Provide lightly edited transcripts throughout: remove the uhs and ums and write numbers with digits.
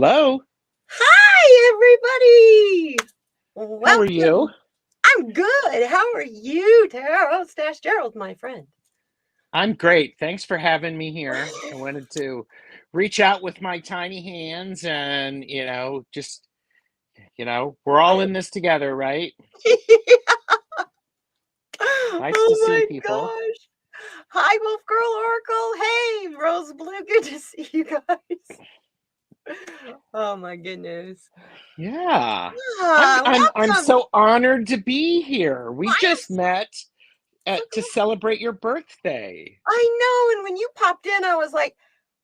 Hello. Hi, everybody. How are Welcome. you? I'm good. How are you, TarotStache Gerald, my friend? I'm great. Thanks for having me here. I wanted to reach out with my tiny hands and, just, we're all in this together, right? Nice to Oh see my people. gosh. Hi, Wolf Girl Oracle. Hey, Rose Blue. Good to see you guys. Oh my goodness. Yeah. I'm Welcome. so honored to be here. We I am just met so to glad. celebrate your birthday. I know. And when you popped in, I was like,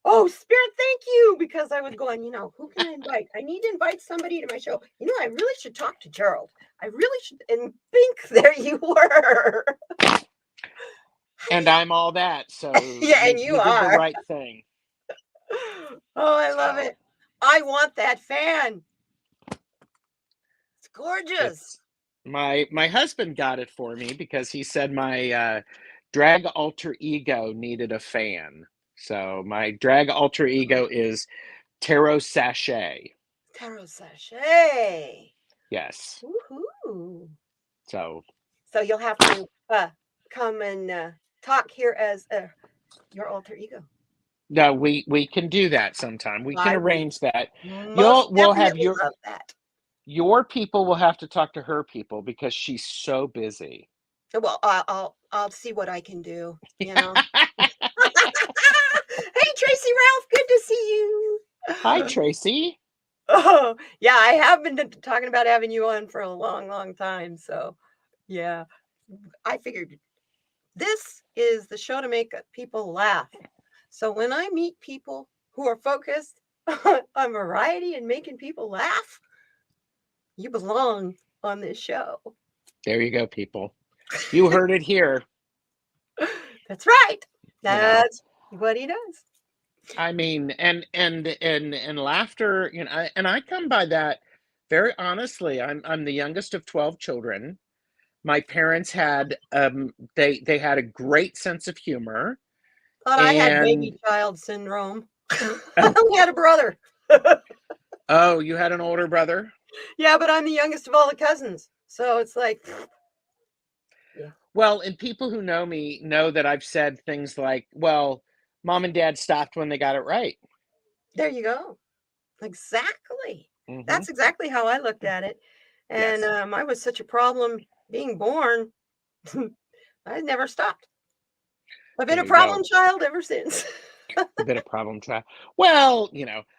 oh, Spirit, thank you. Because I was going, who can I invite? I need to invite somebody to my show. I really should talk to Gerald. I really should. And think there you were. And I'm all that, so Yeah, and you you did the are. right thing. Oh, I love So it. I want that fan. It's gorgeous. it's my husband got it for me because he said my drag alter ego needed a fan. So my drag alter ego is TarotStache. TarotStache. Yes. Woohoo. So So you'll have to come and talk here as your alter ego. no, we can do that sometime. We can I would arrange that. most We'll have definitely love that. your people will have to talk to her people because she's so busy. Well, I'll see what I can do. Hey, Tracy Ralph, good to see you. Hi, Tracy. Oh, yeah, I have been talking about having you on for a long, long time. So, yeah, I figured this is the show to make people laugh. So when I meet people who are focused on variety and making people laugh, you belong on this show. There you go, people. You heard it here. That's right. That's what he does. I mean, and laughter, and I come by that very honestly. I'm the youngest of 12 children. My parents had they had a great sense of humor, Thought I had baby and child syndrome. I only had a brother. oh, you had an older brother? Yeah, but I'm the youngest of all the cousins. So it's like, yeah. Well, and people who know me know that I've said things like, well, mom and dad stopped when they got it right. There you go. Exactly. Hmm. That's exactly how I looked at it. And Yes. I was such a problem being born. I never stopped. I've been There a you go. problem child ever since. A bit of problem child. Well,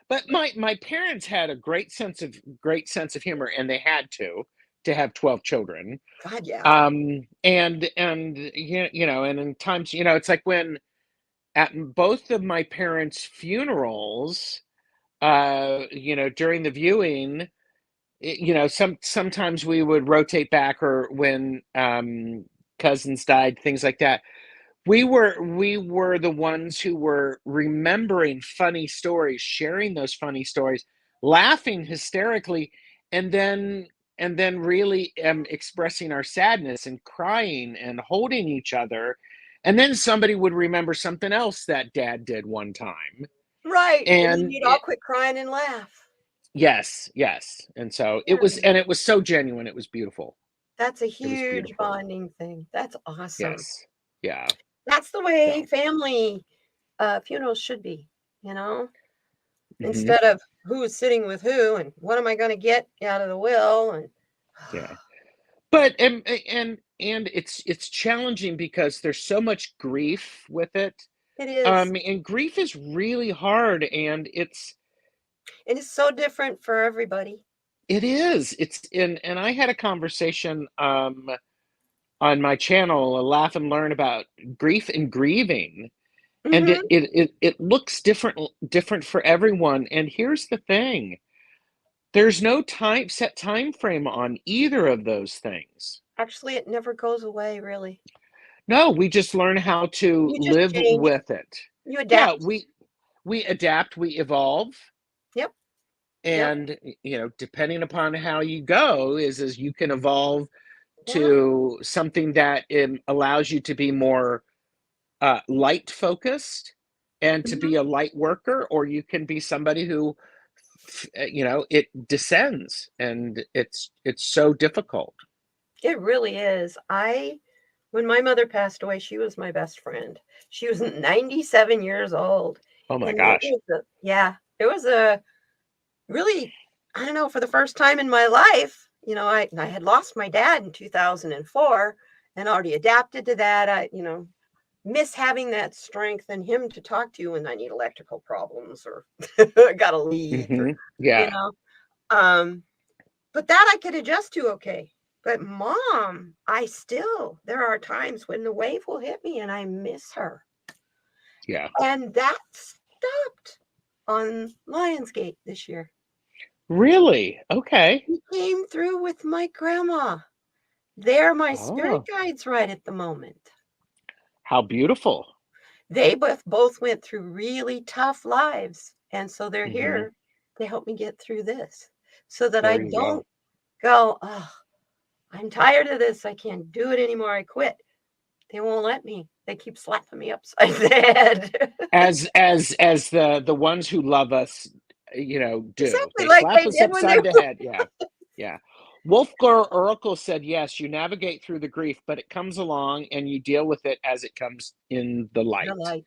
but my parents had a great sense of humor, and they had to have 12 children. God, yeah. And in times, it's like when at both of my parents' funerals, during the viewing, sometimes we would rotate back, or when cousins died, things like that. We were the ones who were remembering funny stories, sharing those funny stories, laughing hysterically, and then really expressing our sadness and crying and holding each other. And then somebody would remember something else that dad did one time. Right. And then And you'd all quit crying and laugh. yes, yes. And so Yeah. it was so genuine. It was beautiful. That's a It was huge beautiful. bonding thing. That's awesome. Yes. Yeah. That's the way So, family funerals should be, you know, mhm. instead of who's sitting with who and what am I going to get out of the will. And Yeah. But and it's challenging because there's so much grief with it. it is. And grief is really hard, and It is so different for everybody. it is. It's and I had a conversation on my channel, a Laugh and Learn, about grief and grieving. And Mm-hmm. it looks different for everyone. And here's the thing. There's no set time frame on either of those things. Actually, it never goes away, really. No, we just learn how to You just live change. with it. You Yeah, adapt. we adapt, we evolve, Yep. Yep. and depending upon how you go is you can evolve Yeah. to something that allows you to be more light focused and to Mhm. be a light worker, or you can be somebody who it descends, and it's so difficult. It really is. When my mother passed away, she was my best friend. She was 97 years old. Oh my And gosh. it was a really, I don't know, for the first time in my life, I had lost my dad in 2004 and already adapted to that. I miss having that strength and him to talk to when I need electrical problems or got a leak or, you Yeah. know. But that I could adjust to okay. But mom, there are times when the wave will hit me and I miss her. Yeah. And that stopped on Lionsgate this year. Really? Okay. He came through with my grandma. They're my spirit Oh, guides right at the moment. how beautiful. They both went through really tough lives. And so they're here to help me get through this so that I There you go. don't go, oh, I'm tired of this. I can't do it anymore. I quit. They won't let me. They keep slapping me upside the head. As the ones who love us, do. Exactly They like slap they us did when they upside the were. head. Yeah. Yeah. Wolfgar Oracle said, yes, you navigate through the grief, but it comes along and you deal with it as it comes in the light. Like,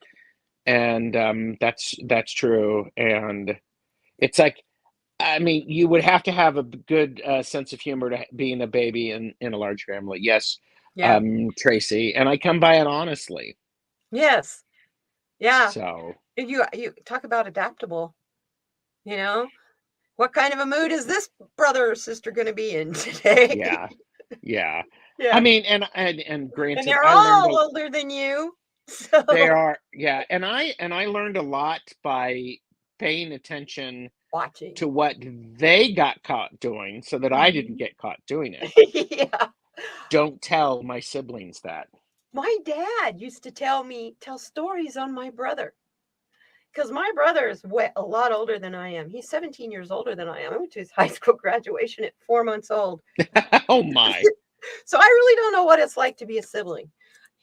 And that's true. And it's like, I mean, you would have to have a good sense of humor to being a baby in a large family. Yes, yeah. Tracy, and I come by it honestly. Yes. Yeah. So You talk about adaptable, What kind of a mood is this brother or sister going to be in today? yeah, yeah. I Yeah. mean, and And granted, they're I learned all older than you. So, they are, yeah, and I learned a lot by paying attention watching. to what they got caught doing, so that I didn't get caught doing it. Yeah. Don't tell my siblings that. My dad used to tell stories on my brother. Because my brother is a lot older than I am. He's 17 years older than I am. I went to his high school graduation at 4 months old. Oh my. So I really don't know what it's like to be a sibling.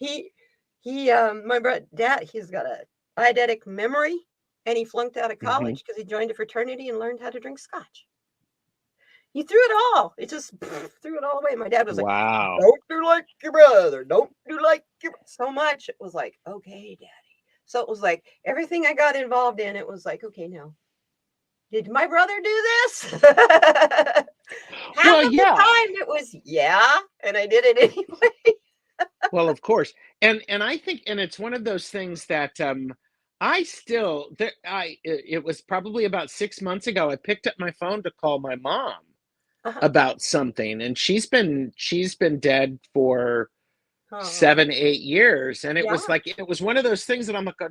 My dad, he's got a eidetic memory, and he flunked out of college because he joined a fraternity and learned how to drink scotch. He threw it all. It just threw it all away. My dad was like, Wow. don't do like your brother. Don't do like your so much. It was like, okay, Daddy. So it was like everything I got involved in, it was like, okay, now, did my brother do this? Half Well, of the yeah. time it was, yeah, and I did it anyway. Well, of course. And I think, and it's one of those things that it was probably about 6 months ago, I picked up my phone to call my mom about something, and she's been dead for 7-8 years, and it was one of those things that I'm like,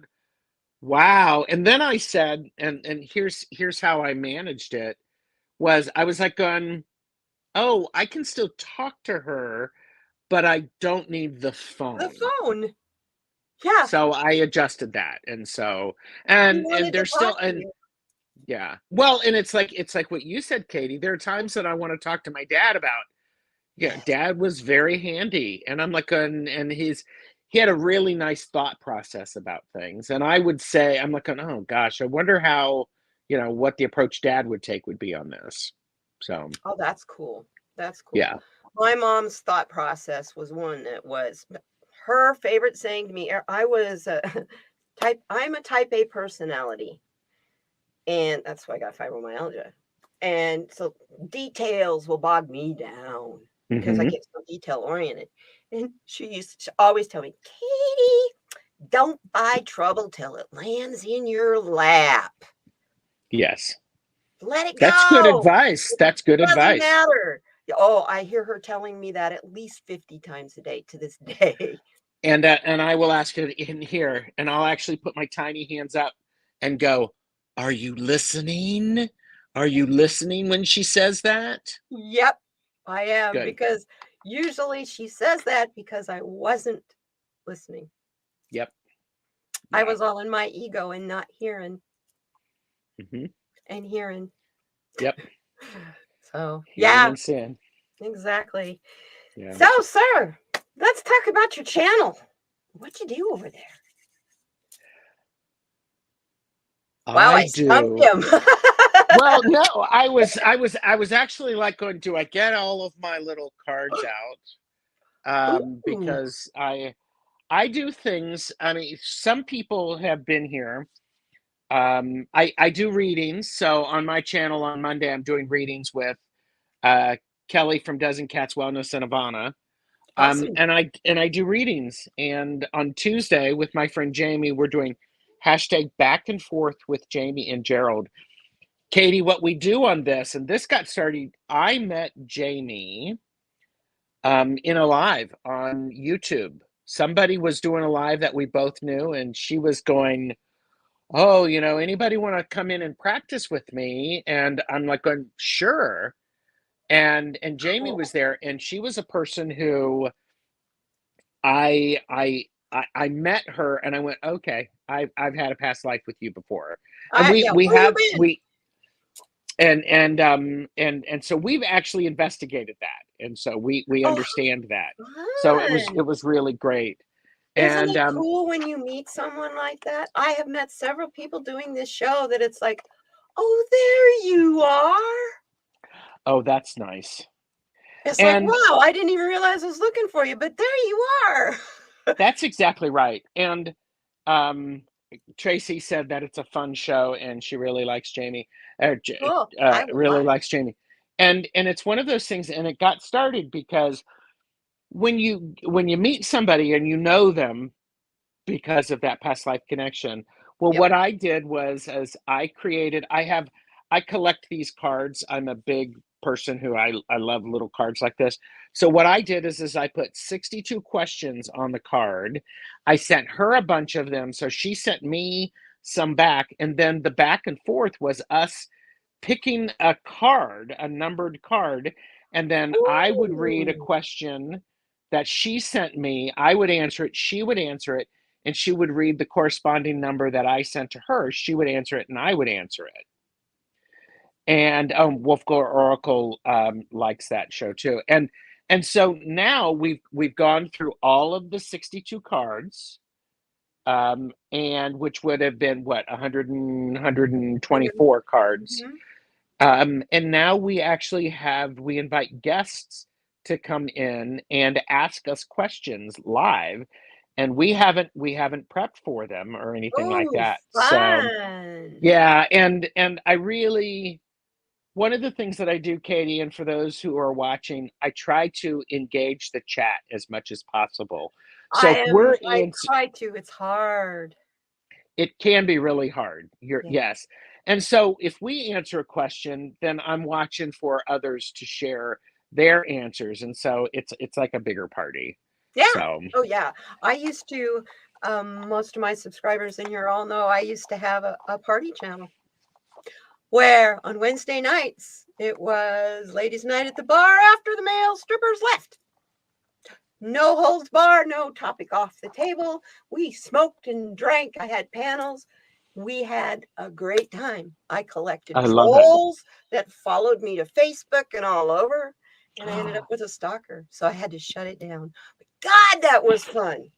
wow. And then I said, and here's how I managed it, was I was like going, oh, I can still talk to her, but I don't need the phone. The phone. Yeah. So I adjusted that. And so, He and wanted to there's still, talk to and you. yeah, well, and it's like what you said, Katie. There are times that I want to talk to my dad about, dad was very handy. And I'm like, and he had a really nice thought process about things. And I would say, I'm like, oh gosh, I wonder how, what the approach dad would take would be on this. So, Oh, that's cool. That's cool. yeah. My mom's thought process was one that was her favorite saying to me. I'm a type A personality, and that's why I got fibromyalgia. And so details will bog me down because I get so detail oriented. And she used to always tell me, Katie, don't buy trouble till it lands in your lap. Yes. Let it That's go. good advice. That's good advice. Doesn't matter. Oh, I hear her telling me that at least 50 times a day to this day. And I will ask it in here, and I'll actually put my tiny hands up and go, are you listening? Are you listening when she says that? Yep, I am. Good. Because usually she says that because I wasn't listening. Yep. I was all in my ego and not hearing. And hearing. Yep. So, hearing and sin. Exactly. Yeah. So, sir, let's talk about your channel. What you do over there? Wow, I stumped him. Well, no, I was actually like going, do I get all of my little cards out? Ooh, Because I do things. I mean, some people have been here. I do readings. So on my channel on Monday, I'm doing readings with uh, Kelly from Dozen Cats Wellness and Ivana. awesome. And I do readings. And on Tuesday with my friend Jamie, we're doing hashtag back and forth with Jamie and Gerald. Katie, what we do on this, and this got started, I met Jamie in a live on YouTube. Somebody was doing a live that we both knew, and she was going, oh, anybody want to come in and practice with me? And I'm like going, sure. And Jamie Cool. was there, and she was a person who I I I met her, and I went, okay, I've had a past life with you before, and we Yeah, we where you have been? we and so we've actually investigated that, and so we Oh, understand that. So it fun. was really great, Isn't and it cool when you meet someone like that? I have met several people doing this show that it's like, oh, there you are. oh, that's nice. It's like, And wow, I didn't even realize I was looking for you, but there you are. that's exactly right. And um, Tracy said that it's a fun show, and she really likes Jamie. Cool. I will Really watch. likes Jamie, and it's one of those things. And it got started because when you meet somebody and you know them because of that past life connection. Well, Yep. what I did was as I collect these cards. I'm a big person who I love little cards like this. So what I did is I put 62 questions on the card. I sent her a bunch of them, so she sent me some back, and then the back and forth was us picking a card, a numbered card, and then I would read a Ooh. question that she sent me. I would answer it, she would answer it, and she would read the corresponding number that I sent to her. She would answer it, and I would answer it. And Wolfgar Oracle likes that show too. And so now we've gone through all of the 62 cards, and which would have been what 124 cards. Mhm. And now we invite guests to come in and ask us questions live, and we haven't prepped for them or anything like Ooh, that. So fun. yeah, and I really one of the things that I do, Katie, and for those who are watching, I try to engage the chat as much as possible. So if I try to, it's hard. it can be really hard. Yeah. Yes. And so if we answer a question, then I'm watching for others to share their answers. And so it's like a bigger party. Yeah. So Oh, yeah. I used to, most of my subscribers in here all know I used to have a party channel where on Wednesday nights it was ladies' night at the bar after the male strippers left. No holds barred, no topic off the table. We smoked and drank. I had panels. We had a great time. I collected I love it. trolls that followed me to Facebook and all over, and I ended up with a stalker. So I had to shut it down. But God, that was fun.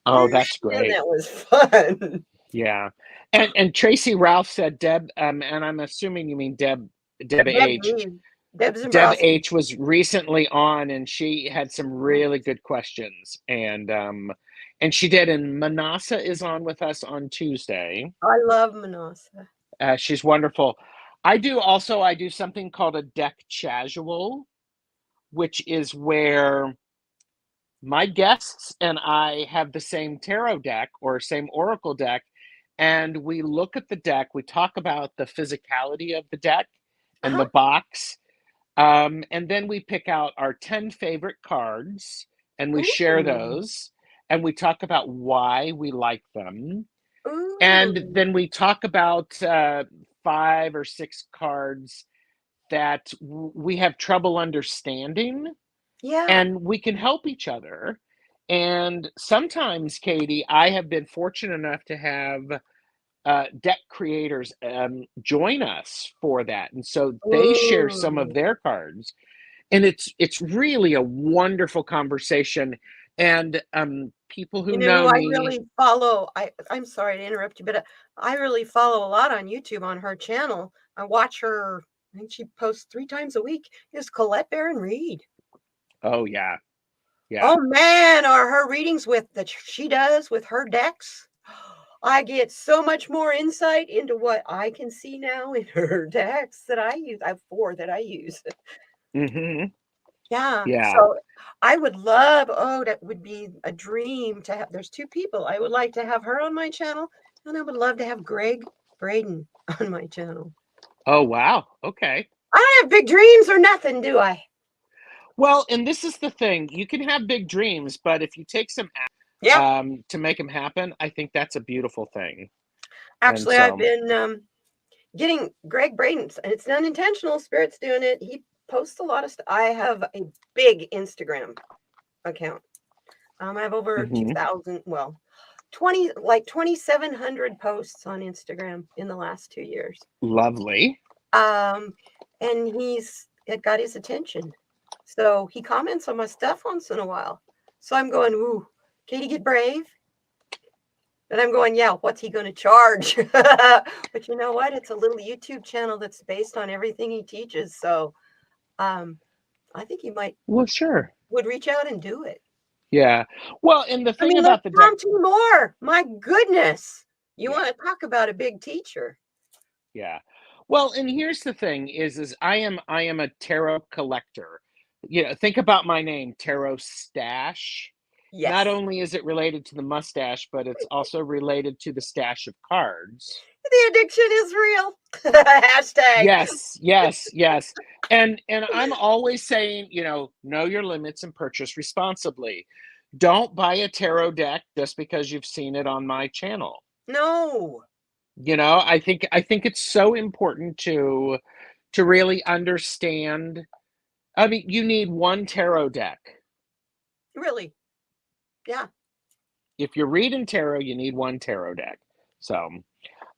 Oh, that's Man, great. that was fun. Yeah. And Tracy Ralph said Deb, and I'm assuming you mean Deb Deb H. Reed, Deb Deb Zimbrowski. H was recently on, and she had some really good questions, and she did. And Manasa is on with us on Tuesday. I love Manasa. She's wonderful. I do something called a deck casual, which is where my guests and I have the same tarot deck or same oracle deck, and we look at the deck. We talk about the physicality of the deck and Uh-huh. the box, and then we pick out our 10 favorite cards and we share Ooh. those, and we talk about why we like them. And Ooh. then we talk about 5 or 6 cards that we have trouble understanding, Yeah. and we can help each other. And sometimes, Katie, I have been fortunate enough to have deck creators join us for that. And so they share some of Ooh. their cards. And it's really a wonderful conversation. And people who You know know who I me, really follow? I'm sorry to interrupt you, but I really follow a lot on YouTube on her channel. I watch her. I think she posts 3 times a week. Is Colette Baron Reed. Oh yeah. Yeah. Oh man, are her readings that she does with her decks? I get so much more insight into what I can see now in her decks that I use. I have 4 that I use. Mm-hmm. Yeah. Yeah. So I would love, that would be a dream to have. There's 2 people. I would like to have her on my channel, and I would love to have Greg Braden on my channel. Oh wow. Okay. I don't have big dreams or nothing, do I? Well, and this is the thing. You can have big dreams, but if you take some Yeah. to make them happen, I think that's a beautiful thing. And Actually, I've so, been getting Greg Braden's, and it's not intentional. Spirit's doing it. He posts a lot of stuff. I have a big Instagram account. I have over mhm, 2,000, well, 2,700 posts on Instagram in the last 2 years. lovely. And it got his attention. So he comments on my stuff once in a while. So I'm going, ooh, Katie, get brave. And I'm going, yeah, what's he going to charge? But you know what? It's a little YouTube channel that's based on everything he teaches. So I think he Well, sure. would reach out and do it. Yeah. Well, and the I thing mean, look, about the deck, Tom T. Moore. My goodness. You yeah, want to talk about a big teacher? yeah. Well, and here's the thing is I am a tarot collector. You know, think about my name, TarotStache. Not Yes. only is it related to the mustache, but it's also related to the stash of cards. The addiction is real. Hashtag. Yes, yes, yes. And I'm always saying, know your limits and purchase responsibly. Don't buy a tarot deck just because you've seen it on my channel. No. I think it's so important to really understand. I mean, you need one tarot deck. Really. Yeah. If you're reading tarot, you need one tarot deck. So, And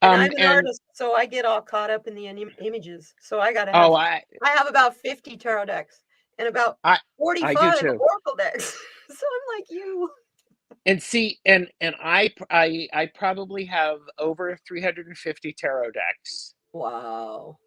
I'm an and artist, so I get all caught up in the images. So I got to oh, have, I have about 50 tarot decks and about I I do 45 too. oracle decks. So I'm like you. And see, and I probably have over 350 tarot decks. Wow.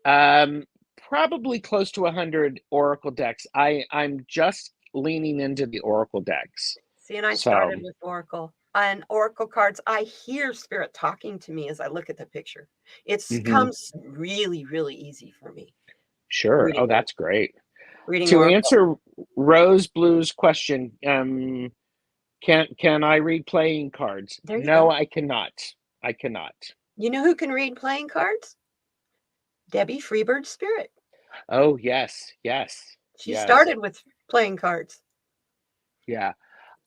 Probably close to 100 oracle decks. I'm just leaning into the oracle decks. See, and I So, started with oracle. And oracle cards, I hear spirit talking to me as I look at the picture. It mhm, comes really, really easy for me sure. Oh, reading that's great. reading To oracle. answer Rose Blue's question, can I read playing cards? There you No, go. I cannot. I cannot. You know who can read playing cards? Debbie Freebird's spirit. Oh, yes, yes, She yes. started with playing cards. Yeah.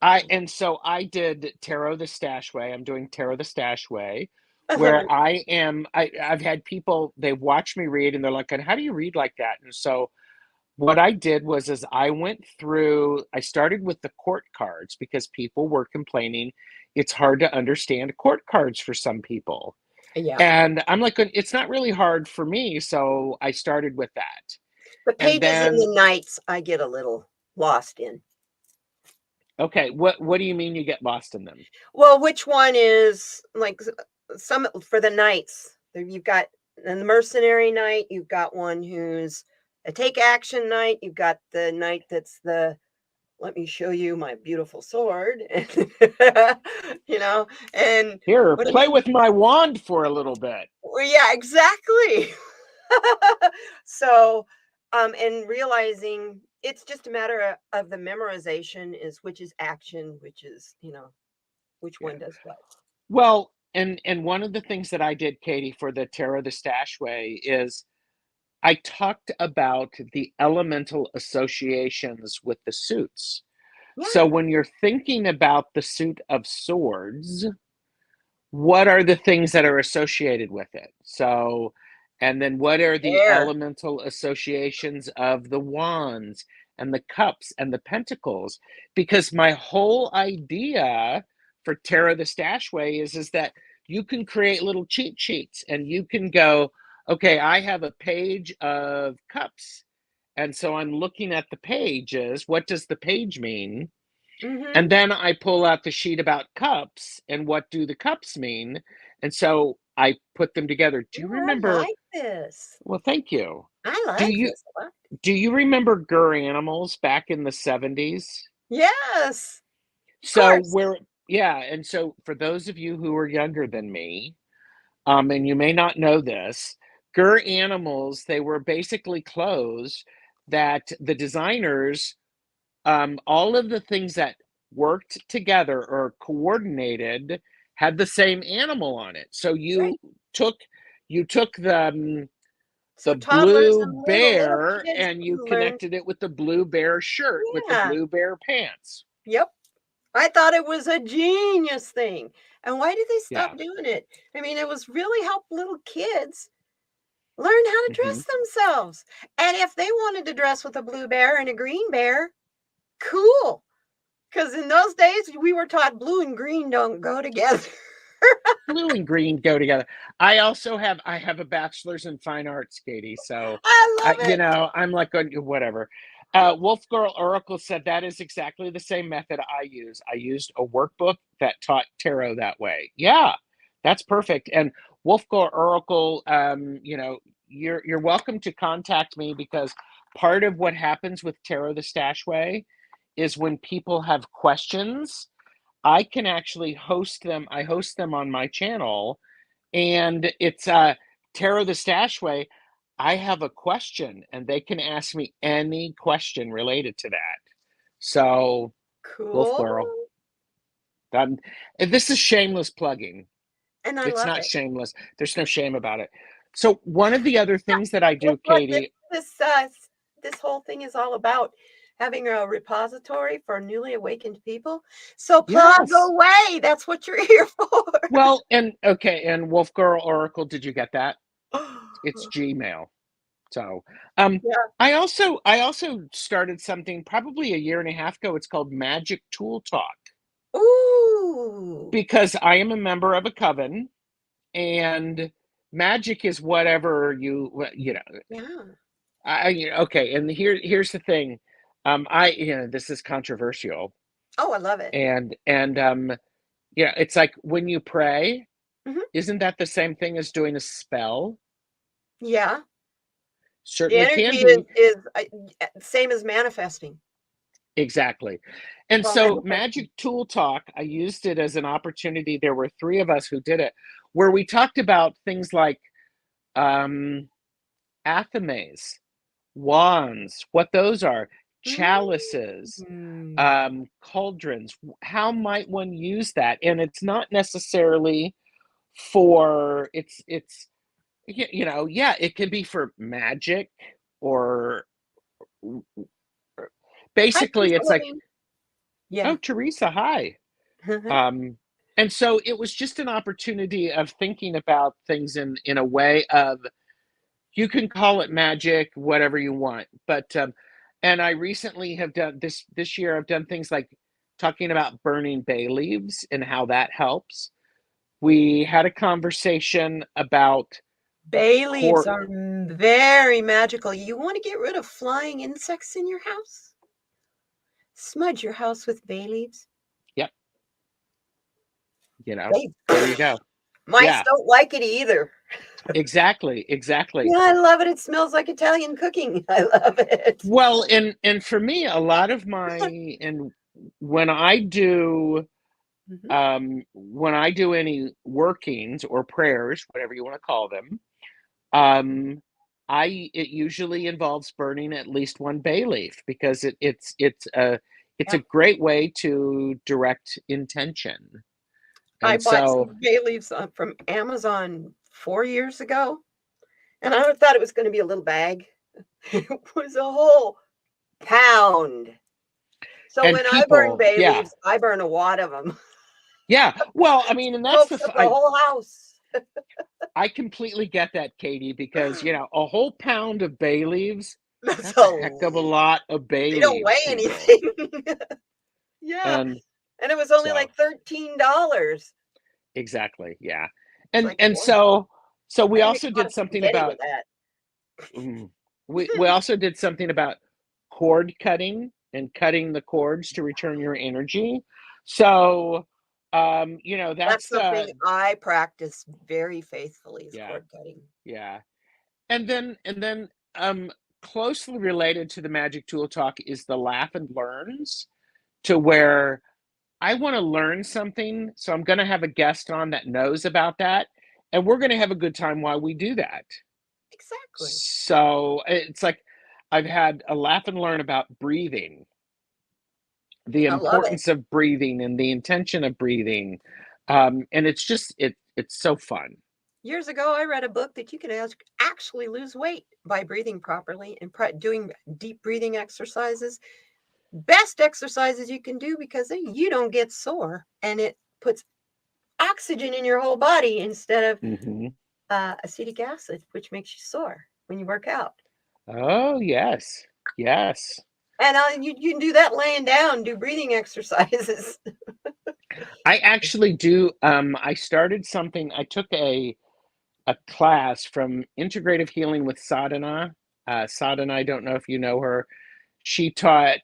And so I did Tarot the Stash Way. I'm doing Tarot the Stash Way, where I've had people, they watch me read and they're like, how do you read like that? And so what I did was is I started with the court cards because people were complaining it's hard to understand court cards for some people. Yeah. And I'm like, it's not really hard for me. So I started with that. The And pages and then, the nights I get a little lost in. okay, what do you mean you get lost in them? Well, which one is like some for the knights? You've got in the mercenary knight, you've got one who's a take action knight, you've got the knight that's the let me show you my beautiful sword. you know, and Here, what I play mean, with my wand for a little bit. well, yeah, exactly. So, and realizing it's just a matter of the memorization is which is action, which is, which Yeah. one does what. Well, and one of the things that I did, Katie, for the Tarot the Stash Way is I talked about the elemental associations with the suits. So Yeah. when you're thinking about the suit of swords, what are the things that are associated with it? So, and then what are the There. elemental associations of the wands and the cups and the pentacles? Because my whole idea for Tarot the Stash Way is that you can create little cheat sheets and you can go, okay, I have a page of cups. And so I'm looking at the pages. What does the page mean? Mhm. And then I pull out the sheet about cups and what do the cups mean? And so I put them together. Do you Oh, I remember? like this. Well, thank you. I Do like you this a lot. do you remember Animals back in the 70s? Yes, of So course. where yeah, and so for those of you who are younger than me, and you may not know this, Animals, they were basically clothes that the designers, all of the things that worked together or coordinated had the same animal on it. So Right. you took So the toddlers blue and little bear kids and you can learn. connected it with the blue bear shirt with the Yeah. blue bear pants. Yep. I thought it was a genius thing. And why did they Yeah. stop doing it? I mean, it was really help little kids learn how to Hmm. dress themselves. And if they wanted to dress with a blue bear and a green bear, cool. Because in those days, we were taught blue and green don't go together. Blue and green go together. I have a bachelor's in fine arts, Katie. So, I love you it. know, I'm like whatever. Wolf Girl Oracle said that is exactly the same method I use. I used a workbook that taught tarot that way. Yeah, that's perfect. And Wolf Girl Oracle, you're welcome to contact me because part of what happens with Tarot the Stash Way is when people have questions I can actually host them. I host them on my channel, and it's Tarot the Stash Way. I have a question, and they can ask me any question related to that. So, Wolf Cool. Girl, and this is shameless plugging. And I It's love not it. shameless. There's no shame about it. So, one of the other things that I do, That's what this Katie, this uh, s- this whole thing is all about. Having a repository for newly awakened people. So plug yes. away. That's what you're here for. Well, and okay, and Wolf Girl Oracle, did you get that? It's Gmail. So, Yeah. I also started something probably a year and a half ago. It's called Magic Tool Talk Ooh. because I am a member of a coven, and magic is whatever you know. Yeah. Okay, and here's the thing. This is controversial, Oh, I love it. and yeah, it's like when you pray, Mhm. isn't that the same thing as doing a spell? Yeah. The Certainly energy can is be. same as manifesting. Exactly. And Well, so manifesting. Magic Tool Talk, I used it as an opportunity. There were three of us who did it, where we talked about things like um, athames, wands, what those are, chalices, Mm. cauldrons. How might one use that? And it's not necessarily for yeah, it can be for magic or Hi, basically Teresa it's like, Levine. Yeah. oh, Teresa, hi. Um, and so it was just an opportunity of thinking about things in a way of you can call it magic, whatever you want. But and I recently have done this year. I've done things like talking about burning bay leaves and how that helps. We had a conversation about Bay leaves core. are very magical. You want to get rid of flying insects in your house? Smudge your house with bay leaves. Yep, you know, They there you go. mice Yeah, don't like it either. exactly, exactly. Yeah, I love it. It smells like Italian cooking. I love it. Well, and for me, a lot of my and when I do Mhm. when I do any workings or prayers, whatever you want to call them, um, I it usually involves burning at least one bay leaf because it's a Yeah. great way to direct intention. I And bought so, some bay leaves from Amazon 4 years ago, and I thought it was gonna be a little bag. It was a whole pound. So and when I burn people, bay yeah, leaves, I burn a wad of them. yeah. Well, I mean, and that's Smokes up the I whole house. I completely get that, Katie, because a whole pound of bay leaves, That's that's a heck of a a lot of bay they don't weigh leaves, people. anything. Yeah, And and it was only so like $13. exactly, yeah. It's And like, and "Boy, so I we can make also a pot did of something spaghetti with about that." mm, we also did something about cord cutting and cutting the cords to return your energy. So You know, That's that's something I practice very faithfully is yeah, cord cutting. yeah. And then closely related to the magic tool talk is the laugh and learns, to where I want to learn something, so I'm going to have a guest on that knows about that, and we're going to have a good time while we do that. Exactly. So it's like I've had a laugh and learn about breathing, the I love it. importance of breathing and the intention of breathing. And it's just it's so fun. Years ago, I read a book that you can actually lose weight by breathing properly and doing deep breathing exercises. Best exercises you can do because then you don't get sore and it puts oxygen in your whole body instead of Hmm. acetic acid, which makes you sore when you work out. Oh, yes. Yes. And you can do that laying down, do breathing exercises. I actually do. I started something. I took a class from Integrative Healing with Sadhana. Sadhana, I don't know if you know her. She taught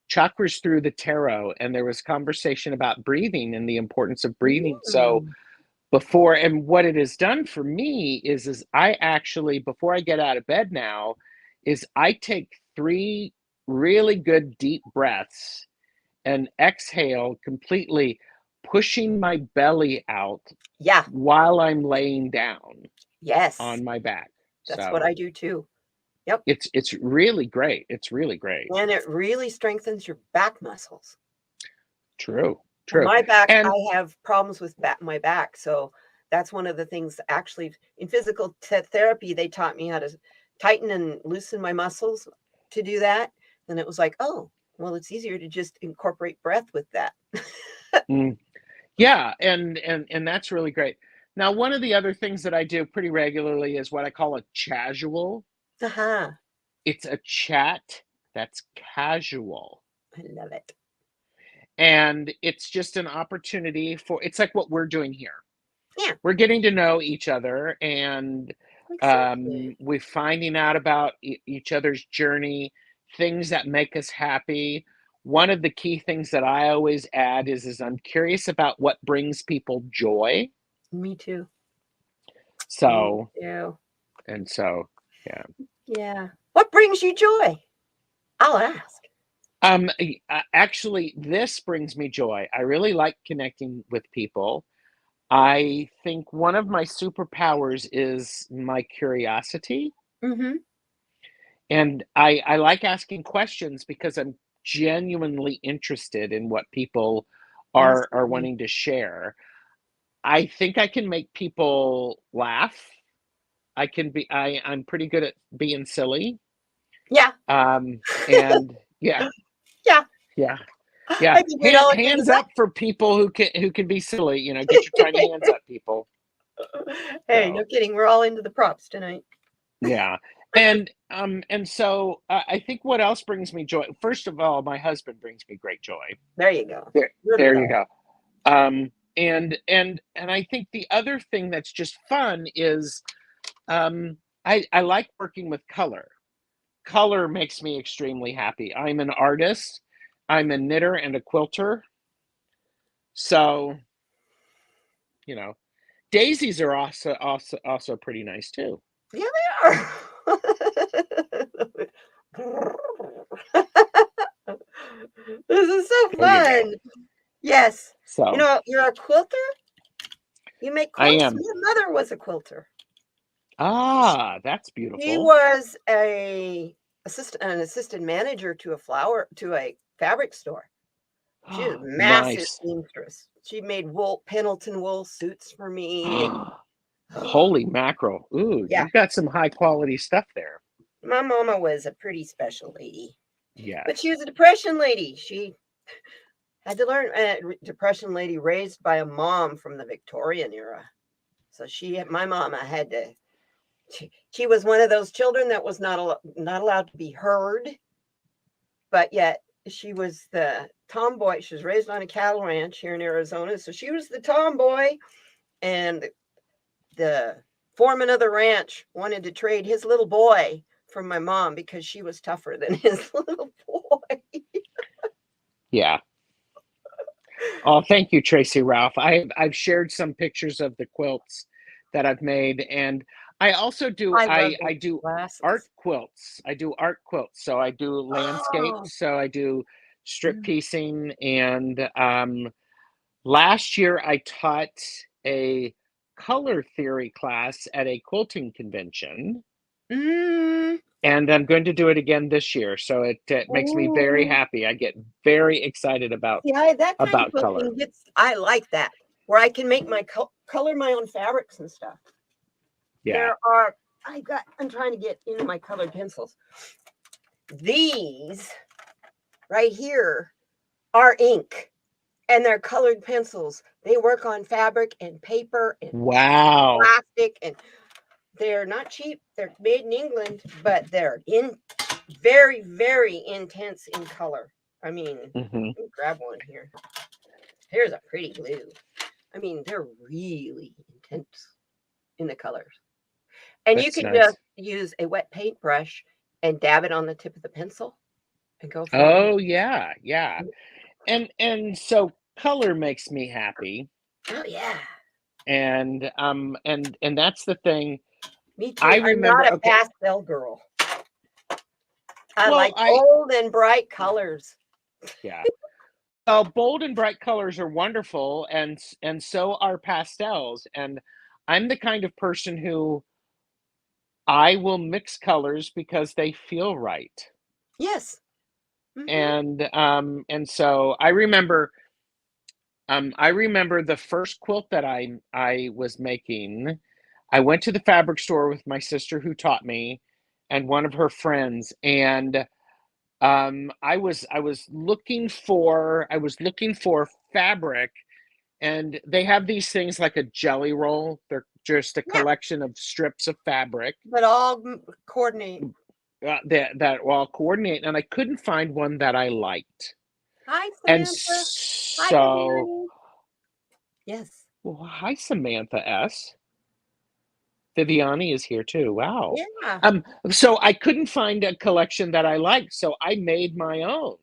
chakras through the tarot, and there was conversation about breathing and the importance of breathing. So Mm. before, and what it has done for me is I actually, before I get out of bed now, is I take 3 really good deep breaths and exhale completely, pushing my belly out Yeah. while I'm laying down Yes. on my back. That's what So I do too. Yep. it's really great. It's really great. And it really strengthens your back muscles. True. And True. my back, I And have problems with my back. So that's one of the things actually in physical therapy, they taught me how to tighten and loosen my muscles to do that. And it was like, oh, well, it's easier to just incorporate breath with that. mm, yeah, and that's really great. Now, one of the other things that I do pretty regularly is what I call a casual. Uh-huh. It's a chat that's casual. I love it. And it's just an opportunity for, it's like what we're doing here. Yeah, We're getting to know each other, and exactly. we're finding out about each other's journey, things that make us happy. One of the key things that I always add is I'm curious about what brings people joy. Me too. Me So, too. and so, yeah. Yeah. What brings you joy? I'll ask. Actually, this brings me joy. I really like connecting with people. I think one of my superpowers is my curiosity. Mm-hmm. And I like asking questions because I'm genuinely interested in what people are Absolutely. wanting to share. I think I can make people laugh. I'm pretty good at being silly. Yeah. And yeah, Yeah. yeah, I yeah. think we'd all agree with Hands that. up for people who can be silly. You know, get your tiny hands up, people. Hey, So no kidding. We're all into the props tonight. yeah. And so I think what else brings me joy? First of all, my husband brings me great joy. There you go. Good There you enough. go. And I think the other thing that's just fun is I like working with color. Color makes me extremely happy. I'm an artist. I'm a knitter and a quilter. So, you know, daisies are also pretty nice too. Yeah, they are. This is so There you go. fun. Yes. You So know, you're a quilter? You make I quilts? am. My mother was a quilter. Ah, that's She beautiful. was an assistant manager to a fabric store. She was a massive Nice. seamstress. She made Pendleton wool suits for me, and Holy mackerel. Ooh, yeah, you've got some high quality stuff there. my mama was a pretty special lady, but she Yes. was a depression lady. She had to learn depression lady raised by a mom from the Victorian era. So my mama had to. She was one of those children that was not allowed to be heard, but yet she was the tomboy. She was raised on a cattle ranch here in Arizona, so she was the tomboy, and the foreman of the ranch wanted to trade his little boy from my mom because she was tougher than his little boy. Yeah. Oh, thank you, Tracy Ralph. I've shared some pictures of the quilts that I've made, and I also do I love those I do art glasses. quilts. I do art quilts. So I do Oh. landscapes. So I do strip Mm. piecing, and last year I taught a color theory class at a quilting convention, Mm. and I'm going to do it again this year. So it makes me very Ooh. happy. I get very excited Yeah, that kind of color. quilting gets I like that, where I can make my color my own fabrics and stuff. Yeah. There are I'm trying to get into my colored pencils. These right here are ink and they're colored pencils. They work on fabric and paper and Wow. plastic, and they're not cheap. They're made in England, but they're very, very intense in color. I mean, Hmm. let me grab one here. Here's a pretty glue. I mean, they're really intense in the colors. And you That's can just nice. use a wet paintbrush and dab it on the tip of the pencil and go from there. Oh yeah, yeah. And so color makes me happy. Oh yeah, And that's the thing. me too. I I'm not remember, a okay, pastel girl. I well, like bold and bright colors. yeah. Well, bold and bright colors are wonderful, and so are pastels. And I'm the kind of person who I will mix colors because they feel right. Yes. Hmm. And so I remember the first quilt that I was making. I went to the fabric store with my sister who taught me, and one of her friends, and I was looking for fabric, and they have these things like a jelly roll. They're just a Yeah, collection of strips of fabric but all coordinate. that all coordinate, and I couldn't find one that I liked. Hi, And Samantha. Hi, so, Viviani. Yes. well, hi, Samantha S. Viviani is here too. Wow. Yeah. So I couldn't find a collection that I liked, so I made my own.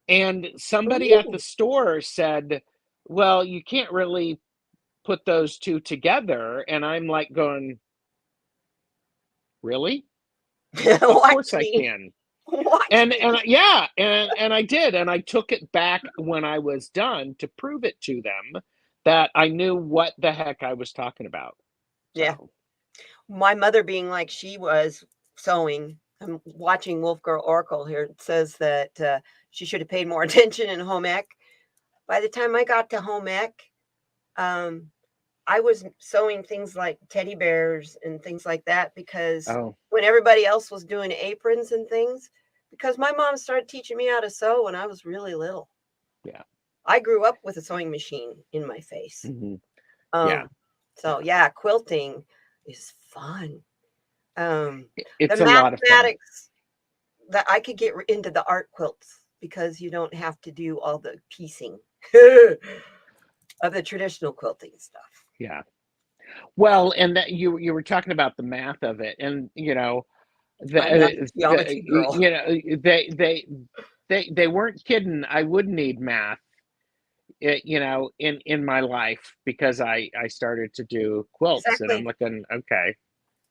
And somebody at Ooh. the store said, "Well, you can't really put those two together." And I'm like going, "Really? Of Watch course I me. can." Watch And me. yeah, and I did, and I took it back when I was done to prove it to them that I knew what the heck I was talking about. Yeah. So, My mother being like she was sewing. I'm watching Wolf Girl Oracle here. It says that she should have paid more attention in home ec. By the time I got to home ec, um, I was sewing things like teddy bears and things like that because oh, when everybody else was doing aprons and things, because my mom started teaching me how to sew when I was really little. yeah. I grew up with a sewing machine in my face. Hmm. Yeah. Um, so Yeah. yeah, quilting is fun. Um, the It's a lot of fun. mathematics that I could get into the art quilts because you don't have to do all the piecing of the traditional quilting stuff. Yeah. Well, and that you were talking about the math of it, and I'm not a geometry girl. they weren't kidding. I would need math, in my life because I started to do quilts, and I'm Exactly. looking, okay,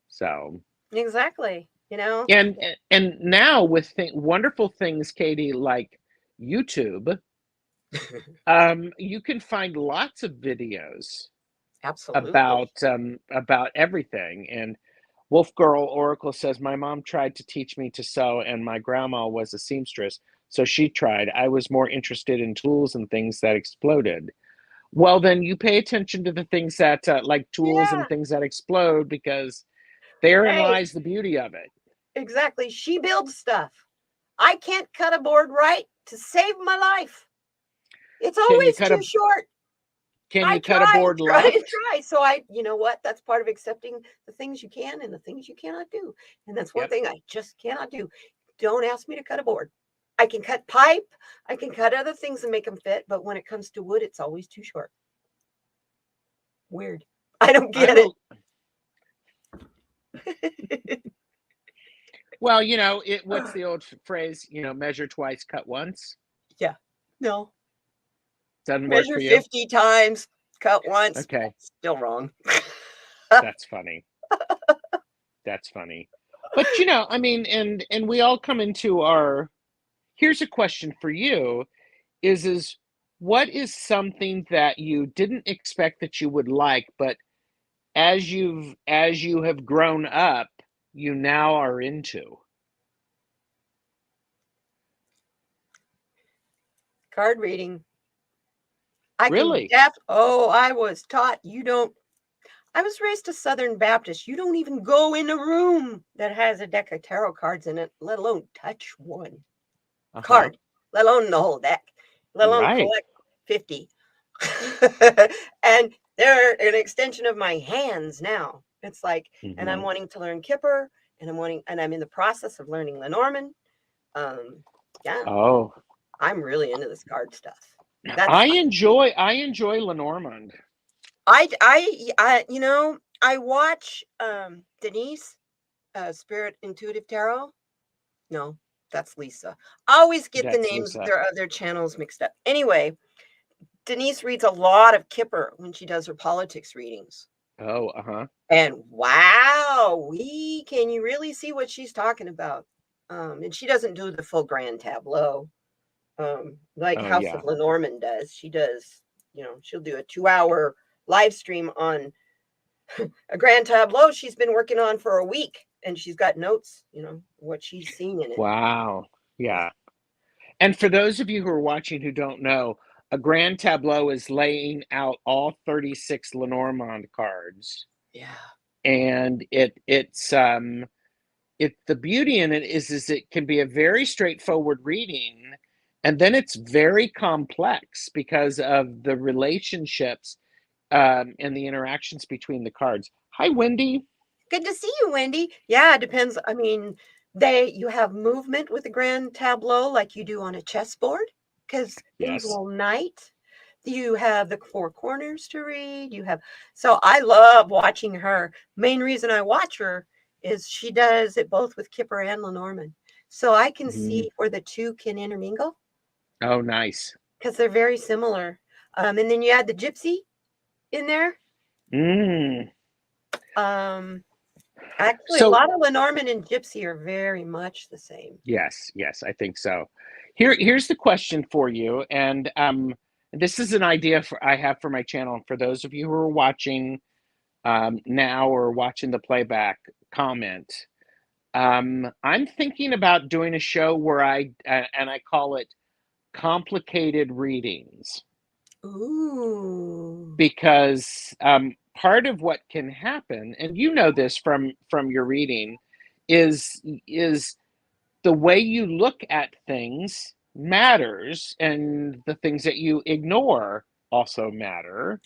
so. Exactly. You know? And now with wonderful things, Katie, like YouTube, you can find lots of videos Absolutely. about everything. And Wolf Girl Oracle says, my mom tried to teach me to sew, and my grandma was a seamstress, so she tried. I was more interested in tools and things that exploded. Well, then you pay attention to the things that like tools and Yeah. things that explode, because therein Hey, lies the beauty of it. exactly. She builds stuff. I can't cut a board right to save my life. It's Can you always cut too a short. can I you cut a try and board try and left? try. So you know what? That's part of accepting the things you can and the things you cannot do. And that's one Yep. thing I just cannot do. Don't ask me to cut a board. I can cut pipe, I can cut other things and make them fit, but when it comes to wood, it's always too short. Weird. I don't I'm get a it. Well, what's the old phrase, measure twice, cut once. Yeah. No. Doesn't work Measure for you? 50 times, cut once, Okay, still wrong. that's funny. That's funny. But I mean, and we all come into our. Here's a question for you: is what is something that you didn't expect that you would like, but as you have grown up, you now are into? Card reading. I Really? I was taught I was raised a Southern Baptist. You don't even go in a room that has a deck of tarot cards in it, let alone touch one Uh-huh. card, let alone the whole deck, let alone Right. collect 50. And they're an extension of my hands now. It's like, and I'm Hmm. wanting to learn Kipper, and I'm in the process of learning Lenormand. Yeah, Oh, I'm really into this card stuff. That's I enjoy Lenormand. I watch Denise, Spirit Intuitive Tarot. No, that's Lisa. I always get the That's names of Lisa. their channels mixed up. Anyway, Denise reads a lot of Kipper when she does her politics readings. Oh, uh-huh. And wow, can you really see what she's talking about? And she doesn't do the full grand tableau, like Oh, House yeah. of Lenormand does. She does, she'll do a 2-hour live stream on a grand tableau she's been working on for a week, and she's got notes, what she's seen in it. Wow. Yeah. Yeah. And for those of you who are watching who don't know, a grand tableau is laying out all 36 Lenormand cards. Yeah. And the beauty in it is it can be a very straightforward reading, and then it's very complex because of the relationships and the interactions between the cards. Hi, Wendy. Good to see you, Wendy. Yeah, it depends. I mean, you have movement with the grand tableau like you do on a chessboard, because things Yes. will knight. You have the 4 corners to read. So I love watching her. Main reason I watch her is she does it both with Kipper and Lenormand. So I can Mhm. see where the two can intermingle Oh, nice. because they're very similar. And then you add the gypsy in there. Mm. Um, Actually, a So, lot of Lenormand and gypsy are very much the same. yes, I think so. Here's the question for you, and this is an idea I have for my channel. For those of you who are watching now or watching the playback, comment. I'm thinking about doing a show where and I call it complicated readings, Ooh. because part of what can happen, and you know this from your reading, is the way you look at things matters, and the things that you ignore also matter.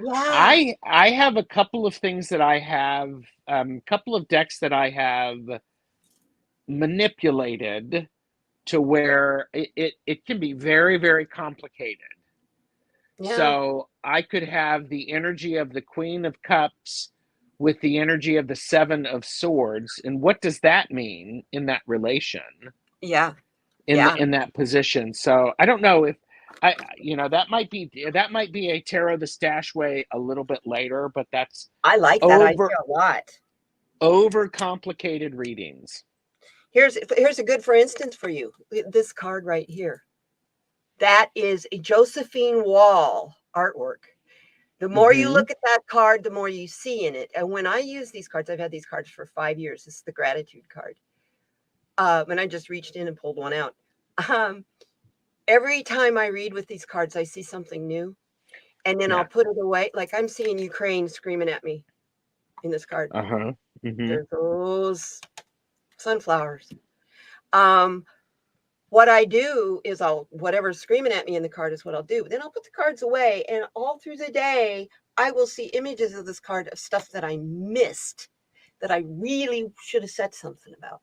Yeah. I have a couple of things that I have, couple of decks that I have manipulated to where it can be very, very complicated. Yeah. So I could have the energy of the Queen of Cups with the energy of the Seven of Swords. And what does that mean in that relation, Yeah. Yeah. in that position? So I don't know if that might be a TarotStache way a little bit later, but that's I like that idea over a lot. complicated readings. Here's a good for instance for you. This card right here. That is a Josephine Wall artwork. The more you Mm-hmm. look at that card, the more you see in it. And when I use these cards, I've had these cards for 5 years. This is the gratitude card. And I just reached in and pulled one out. Every time I read with these cards, I see something new. And then I'll Yeah. put it away. Like I'm seeing Ukraine screaming at me in this card. Uh-huh. Mm-hmm. There's those sunflowers. What I do is whatever's screaming at me in the card is what I'll do. Then I'll put the cards away, and all through the day, I will see images of this card of stuff that I missed that I really should have said something about.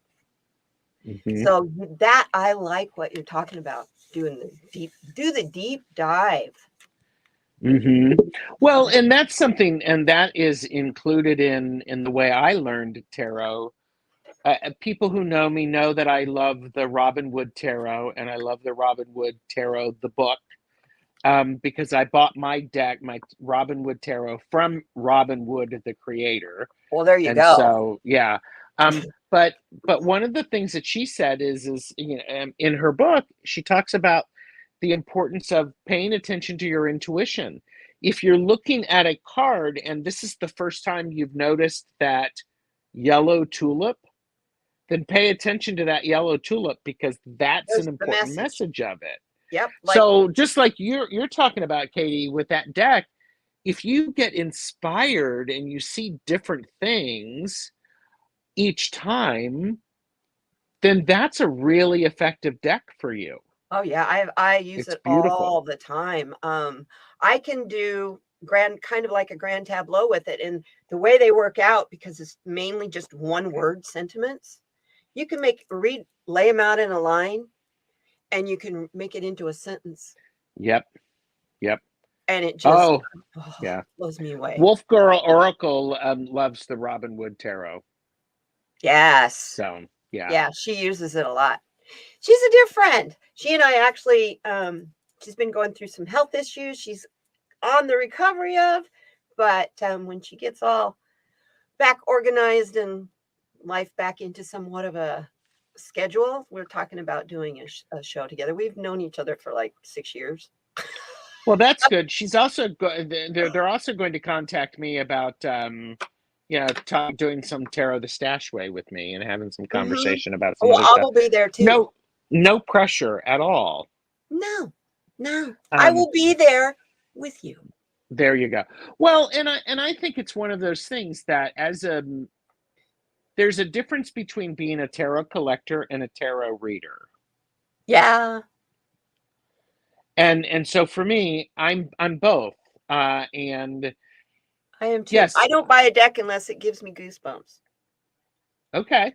Mm-hmm. So that I like what you're talking about, do the deep dive. Mm-hmm. Well, and that's something, and that is included in the way I learned tarot. People who know me know that I love the Robin Wood Tarot, and I love the Robin Wood Tarot, the book. because I bought my deck, my Robin Wood Tarot, from Robin Wood, the creator. Well, there you And go. so, yeah. But one of the things that she said is you know, in her book, she talks about the importance of paying attention to your intuition. If you're looking at a card and this is the first time you've noticed that yellow tulip, then pay attention to that yellow tulip, because that's There's an the important message. message of it. Yep. Like, So just like you're talking about, Katie, with that deck, if you get inspired and you see different things each time, then that's a really effective deck for you. oh yeah, I use It's it all beautiful. the time. I can do kind of like a grand tableau with it, and the way they work out, because it's mainly just one word sentiments, you can lay them out in a line, and you can make it into a sentence, Yep. Yep. and it just Oh, yeah. blows me away. Wolf Girl Oracle loves the Robin Wood Tarot. Yes. So, yeah. Yeah, she uses it a lot. She's a dear friend. She and I actually, she's been going through some health issues she's on the recovery of, but when she gets all back organized and life back into somewhat of a schedule, we're talking about doing a show together. We've known each other for like 6 years. Well, that's good. She's also they're also going to contact me about you know, doing some Tarot the Stash way with me and having some Mhm. conversation about some Well, other I stuff. will be there too. No pressure at all. No, no, I Um, will be there with you. there you go. Well, and I think it's one of those things that there's a difference between being a tarot collector and a tarot reader. Yeah, And so for me, I'm both. And I am too. I yes, don't buy a deck unless it gives me goosebumps. okay.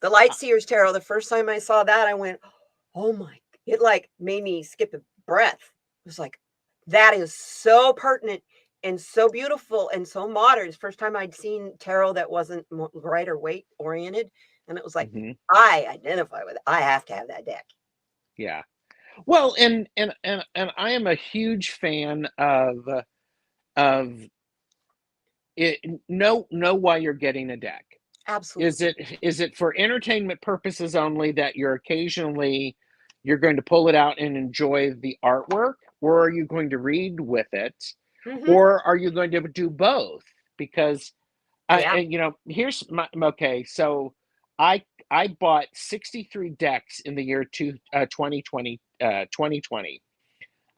The Light Seers Tarot, the first time I saw that, I went, oh my, it like made me skip a breath. It was like, that is so pertinent and so beautiful and so modern. It's the first time I'd seen tarot that wasn't Rider Waite oriented. And it was like, Hmm. I identify with it. I have to have that deck. Yeah. Well, and I am a huge fan of it. Know why you're getting a deck. Absolutely. Is it for entertainment purposes only, that you're going to pull it out and enjoy the artwork, or are you going to read with it, Mm-hmm. or are you going to do both? Because Yeah. you know, here's my okay. So I bought 63 decks in the year 2020. 2020.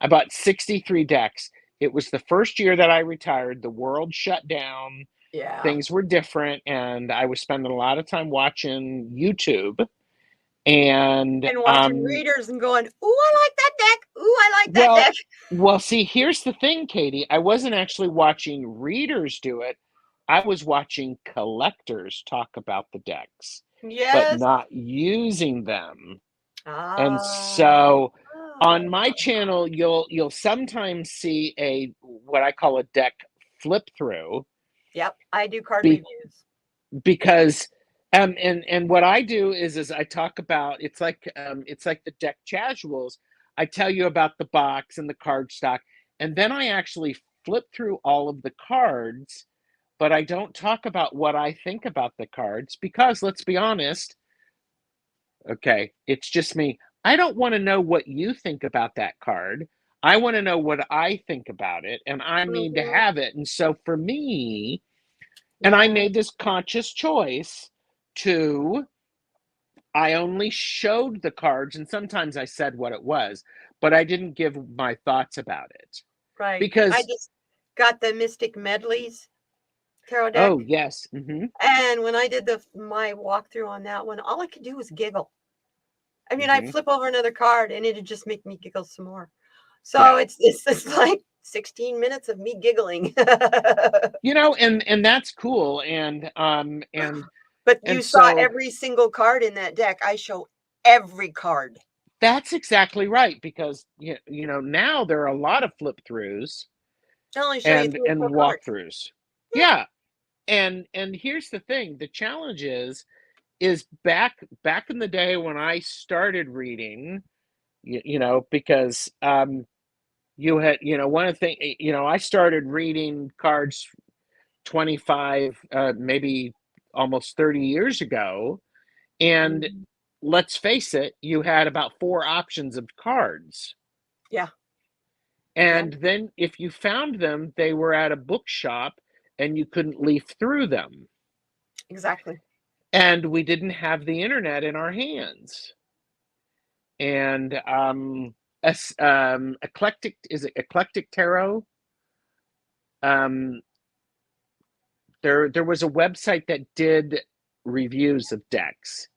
I bought 63 decks. It was the first year that I retired. The world shut down. Yeah. Things were different, and I was spending a lot of time watching YouTube. And And watching readers and going, ooh, I like that deck. Ooh, I like that well, deck. see, here's the thing, Katie. I wasn't actually watching readers do it. I was watching collectors talk about the decks, but Yes. not using them. And Ah. so on my channel, you'll sometimes see a what I call a deck flip through, Yep. I do card be, reviews. because and what I do is I talk about, it's like the deck casuals. I tell you about the box and the card stock, and then I actually flip through all of the cards, but I don't talk about what I think about the cards, because let's be honest, okay, it's just me. I don't want to know what you think about that card. I want to know what I think about it, and I need to Mhm. have it. And so for me, and I Yeah. made this conscious choice to, I only showed the cards, and sometimes I said what it was, but I didn't give my thoughts about it. Right. I Because, just got the Mystic Medleys tarot deck, oh, yes. Hmm. and when I did my walkthrough on that one, all I could do was giggle. I mean, I'd Hmm. flip over another card, and it'd just make me giggle some more. So Yeah. it's like 16 minutes of me giggling. You know, and that's cool. But you And saw so every single card in that deck. I show every card. that's exactly right, because you know, now there are a lot of flip throughs I only show you 3 or 4 cards. walkthroughs. Yeah. Yeah. And here's the thing, the challenge is back in the day when I started reading, you know, because you had, you know, one of the things, you know, I started reading cards 25, maybe almost 30 years ago. And Mhm. let's face it, you had about 4 options of cards. Yeah. Yeah. And then if you found them, they were at a bookshop and you couldn't leaf through them. Exactly. And we didn't have the internet in our hands. And eclectic, is it Eclectic Tarot? Um, there was a website that did reviews of decks,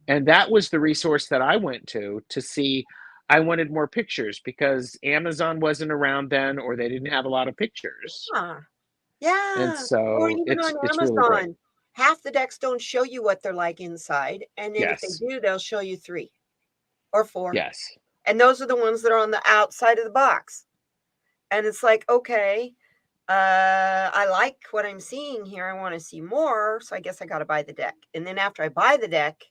and that was the resource that I went to see. I wanted more pictures because Amazon wasn't around then, or they didn't have a lot of pictures, Huh. and Yeah. Or so even on it's really great. Amazon, half the decks don't show you what they're like inside, and then if they Yes, do, they'll show you 3 or 4. yes, And those are the ones that are on the outside of the box. And it's like, okay, I like what I'm seeing here. I want to see more. So I guess I got to buy the deck. And then after I buy the deck,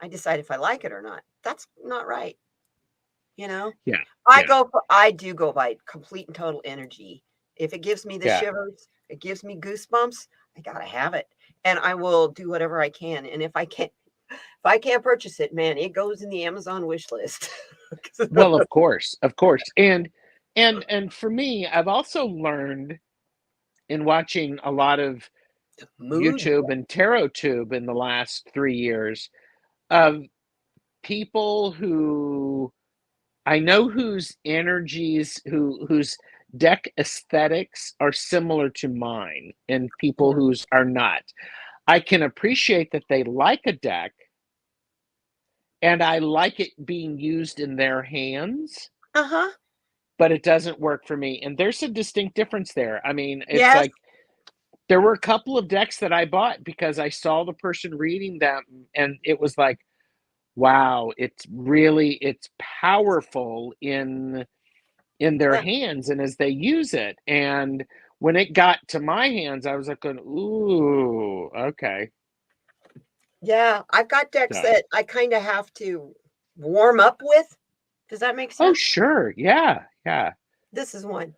I decide if I like it or not. That's not right. You know, yeah, yeah, I do go by complete and total energy. If it gives me the yeah. shivers, it gives me goosebumps, I got to have it. And I will do whatever I can. And if I can't purchase it, man, it goes in the Amazon wish list. Well, of course, and for me, I've also learned in watching a lot of Mood. YouTube and TarotTube in the last 3 years of people who I know whose energies, whose deck aesthetics are similar to mine, and people Yeah. whose are not. I can appreciate that they like a deck, and I like it being used in their hands, Uh-huh. but it doesn't work for me. And there's a distinct difference there. I mean, it's Yes. like there were a couple of decks that I bought because I saw the person reading them, and it was like, wow, it's powerful in their Yeah. hands and as they use it. And when it got to my hands, I was like, going, ooh, okay. Yeah. I've got decks So, that I kind of have to warm up with. Does that make oh, sense? sure. Yeah. Yeah. This is one.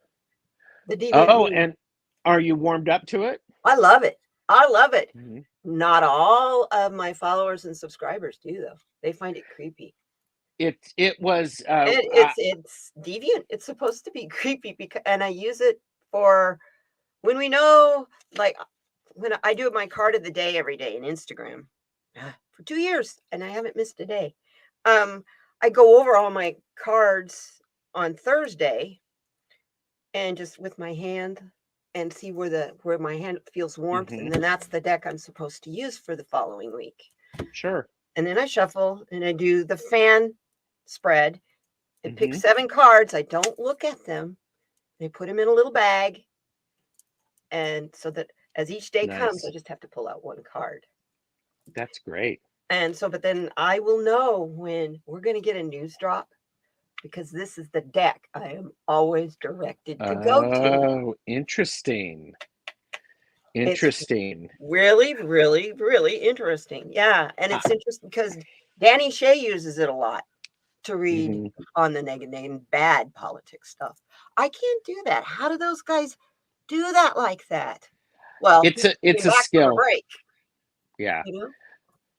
The Deviant Oh, Moon. and are you warmed up to it? I love it. I love it. Mhm. Not all of my followers and subscribers do though. They find it creepy. It was, It's deviant. It's supposed to be creepy because, and I use it for when we know, like when I do my card of the day every day in Instagram for 2 years, and I haven't missed a day. Um, I go over all my cards on Thursday and just with my hand and see where my hand feels warmth, mhm, and then that's the deck I'm supposed to use for the following week. sure. And then I shuffle and I do the fan spread and pick Mhm. 7 cards. I don't look at them. I put them in a little bag, and so that as each day comes, I Nice. just have to pull out 1 card. That's great. And so, but then I will know when we're going to get a news drop because this is the deck I am always directed to go to. Oh, interesting. It's Interesting. really, really, really interesting. Yeah. And Ah, it's interesting because Danny Shea uses it a lot to read mhm. on the negative and bad politics stuff. I can't do that. How do those guys do that like that? Well, he It's came a back from a skill. break, Yeah. you know?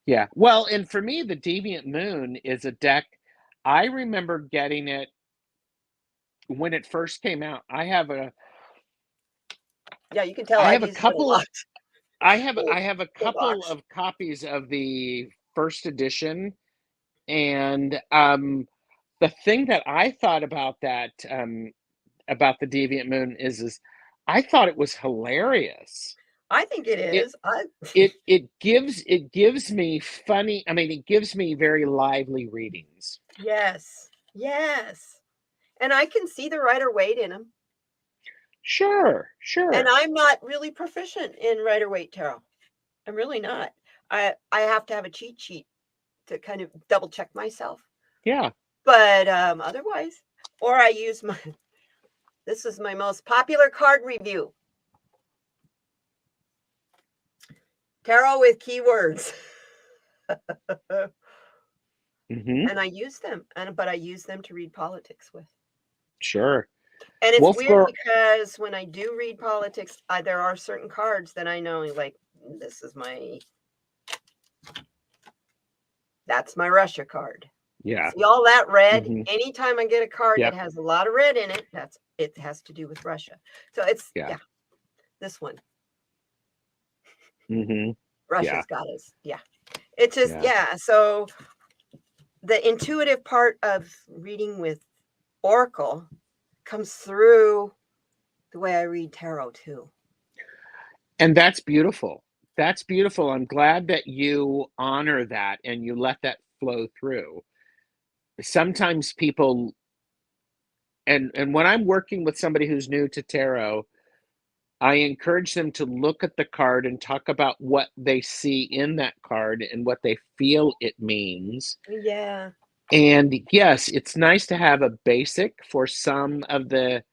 Yeah. Well, and for me, the Deviant Moon is a deck. I remember getting it when it first came out. Yeah, you can tell I I've have a used it a lot. couple Full I have a full couple box. of copies of the first edition, and the thing that I thought about the Deviant Moon is I thought it was hilarious. I think it It is. I it gives me funny, I mean, it gives me very lively readings. Yes. Yes. And I can see the Rider-Waite in them. Sure, And sure. I'm not really proficient in Rider-Waite tarot. I'm really not. I have to have a cheat sheet to kind of double check myself. Yeah. But otherwise, or I use my this is my most popular card review. Tarot with keywords. and I use them, but I use them to read politics with. Sure. And it's Wolf weird Girl. because when I do read politics, there are certain cards that I know, like, this is that's my Russia card. Yeah. See all that red? Anytime I get a card Yep. that has a lot of red in it, it has to do with Russia. So it's, this one. Russia's got us. Yeah. It's just, so the intuitive part of reading with Oracle comes through the way I read tarot too. And that's beautiful. That's beautiful. I'm glad that you honor that and you let that flow through. Sometimes people, and when I'm working with somebody who's new to tarot, I encourage them to look at the card and talk about what they see in that card and what they feel it means. Yeah. And yes, it's nice to have a basic for some of the,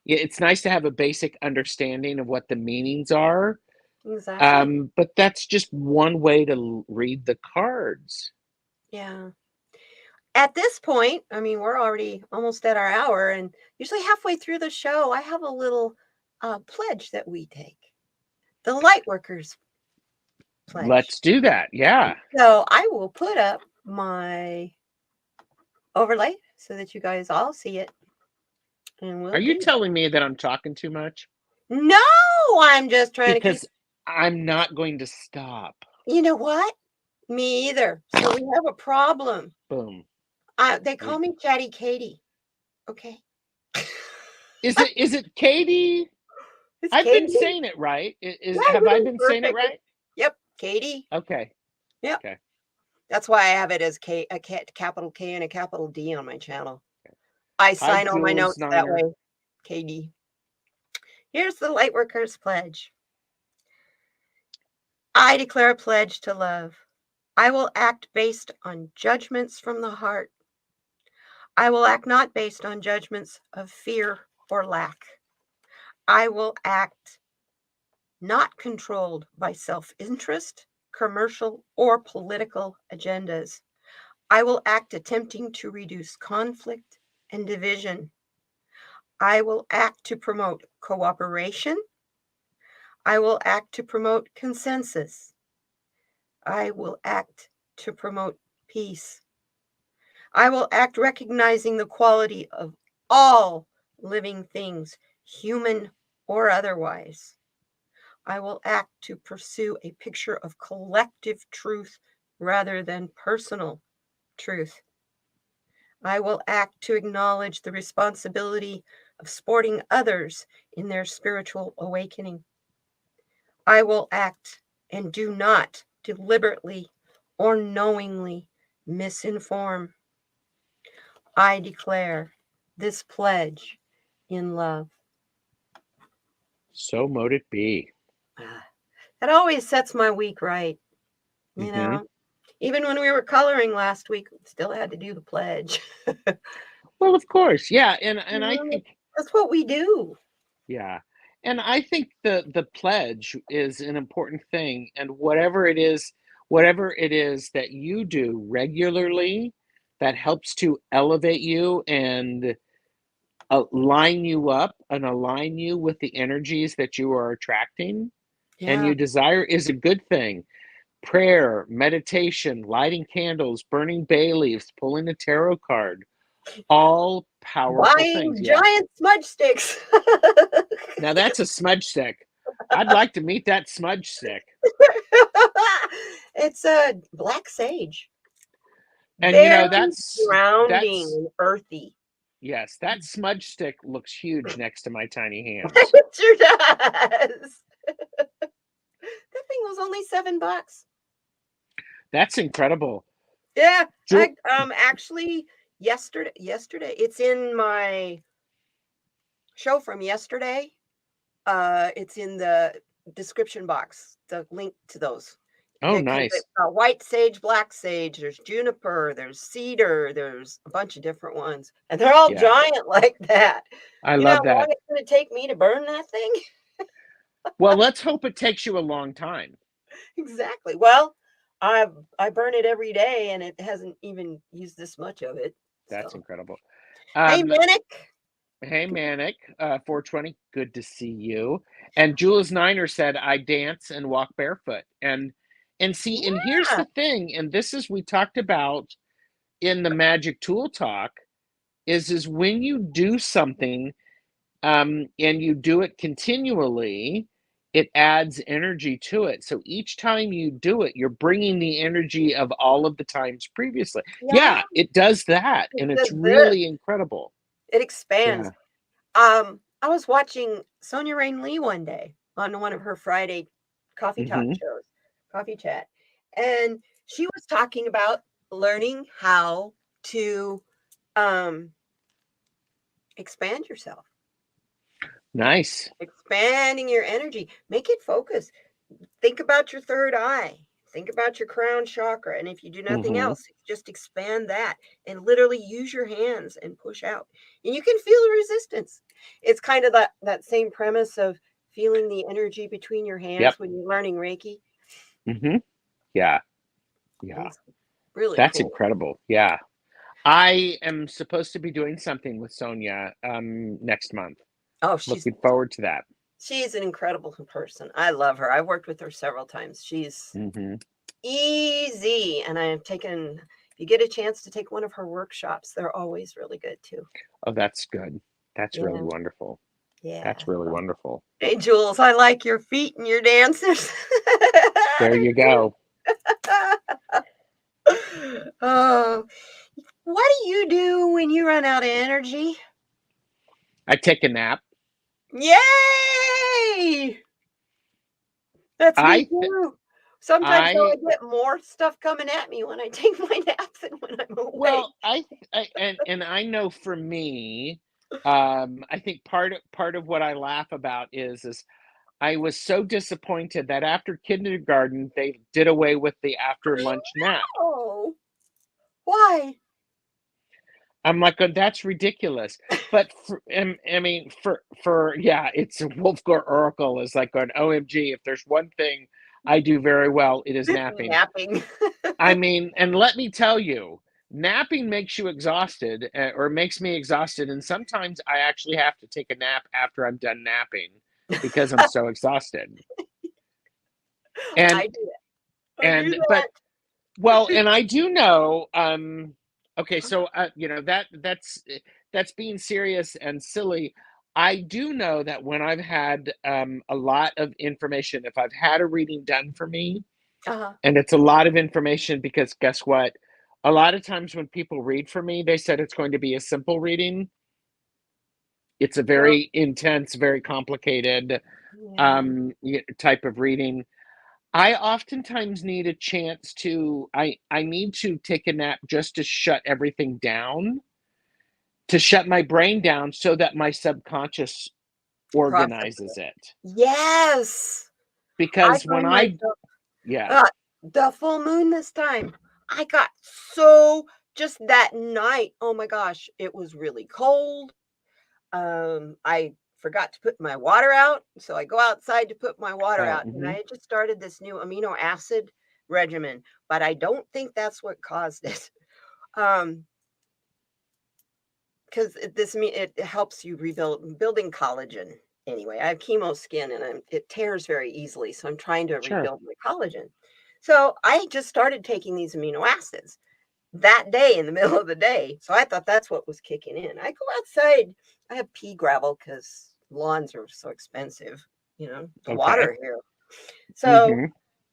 it's nice to have a basic understanding of what the meanings are. Exactly. But that's just one way to read the cards. Yeah. At this point, I mean, we're already almost at our hour, and usually halfway through the show, I have a little pledge that we take. The Lightworkers pledge. Let's do that. Yeah. So I will put up my overlay so that you guys all see it. And Are you telling me that I'm talking too much? No, I'm just trying because to keep... I'm not going to stop. You know what? Me either. So we have a problem. Boom. They call me Chatty Katie. Okay. Is it Katie? I've Katie. been saying it right. Have I been saying it right? Yep, Katie. Okay. Yep. Okay. That's why I have it as a capital K and a capital D on my channel. I sign all my notes that way. Katie. Here's the Lightworkers pledge. I declare a pledge to love. I will act based on judgments from the heart. I will act not based on judgments of fear or lack. I will act not controlled by self-interest, commercial, or political agendas. I will act attempting to reduce conflict and division. I will act to promote cooperation. I will act to promote consensus. I will act to promote peace. I will act recognizing the quality of all living things, human or otherwise. I will act to pursue a picture of collective truth rather than personal truth. I will act to acknowledge the responsibility of supporting others in their spiritual awakening. I will act and do not deliberately or knowingly misinform. I declare this pledge in love. So mote it be. That always sets my week right. You know, even when we were coloring last week, we still had to do the pledge. Well, of course. Yeah. And I think that's what we do. Yeah. And I think the pledge is an important thing. And whatever it is that you do regularly that helps to elevate you and line you up and align you with the energies that you are attracting and you desire is a good thing. Prayer, meditation, lighting candles, burning bay leaves, pulling a tarot card, all powerful things. Giant smudge sticks. Now that's a smudge stick. I'd like to meet that smudge stick. It's a black sage. And very that's grounding and earthy. Yes, that smudge stick looks huge next to my tiny hands. It sure does. That thing was only $7. That's incredible. Yeah. Actually yesterday, it's in my show from yesterday. It's in the description box, the link to those. Oh, nice. White sage, black sage, there's juniper, there's cedar, there's a bunch of different ones. And they're all giant like that. I love that. How long it's going to take me to burn that thing? Well, let's hope it takes you a long time. Exactly. Well, I burn it every day, and it hasn't even used this much of it. That's So. incredible. Hey, Manic. Hey, Manic, 420, good to see you. And Jules Niner said, I dance and walk barefoot. And see, and here's Yeah. the thing, and this is we talked about in the Magic Tool Talk, is when you do something and you do it continually, it adds energy to it. So each time you do it, you're bringing the energy of all of the times previously. Yeah. Yeah, it does that, It and it's does this. really incredible. It expands. Yeah. I was watching Sonia Rain Lee one day on one of her Friday coffee talk Mm-hmm. shows, coffee chat, and she was talking about learning how to expand yourself, Nice. expanding your energy, make it focus. Think about your third eye. Think about your crown chakra. And if you do nothing Mm-hmm. else, just expand that and literally use your hands and push out. And you can feel the resistance. It's kind of that same premise of feeling the energy between your hands Yep. when you're learning Reiki. Mm-hmm. Yeah. Yeah. It's really That's cool. incredible. Yeah. I am supposed to be doing something with Sonia next month. Oh, Looking forward to that. she's an incredible person. I love her. I've worked with her several times. She's Mm-hmm. easy. And I've taken, if you get a chance to take one of her workshops, they're always really good too. Oh, that's good. That's Yeah. really wonderful. Yeah. That's really wonderful. Hey, Jules, I like your feet and your dances. There you go. Oh, what do you do when you run out of energy? I take a nap. Yay! That's me too. Sometimes though, I get more stuff coming at me when I take my naps than when I'm awake. Well, and I know for me, I think part of what I laugh about is I was so disappointed that after kindergarten they did away with the after lunch nap. Oh, why? I'm like, oh, that's ridiculous. But I mean, yeah, it's a Wolfgar Oracle is like an OMG. If there's one thing I do very well, it is napping. Napping. I mean, and let me tell you, napping makes you exhausted, or makes me exhausted, and sometimes I actually have to take a nap after I'm done napping because I'm so exhausted. And I do it. and but well, and I do know. Okay, so you know that's being serious and silly. I do know that when I've had a lot of information, if I've had a reading done for me, and it's a lot of information because guess what? A lot of times when people read for me, they said it's going to be a simple reading. It's a very intense, very complicated type of reading. I oftentimes need a chance to I need to take a nap just to shut everything down, to shut my brain down so that my subconscious organizes it. Yes. Because when the full moon this time, I got so just that night. Oh my gosh, it was really cold. I forgot to put my water out, so I go outside to put my water out, and I just started this new amino acid regimen, but I don't think that's what caused it. Because it helps you building collagen. Anyway, I have chemo skin and it tears very easily, so I'm trying to rebuild my collagen. So I just started taking these amino acids that day in the middle of the day. So I thought that's what was kicking in. I go outside. I have pea gravel because lawns are so expensive, the water here. So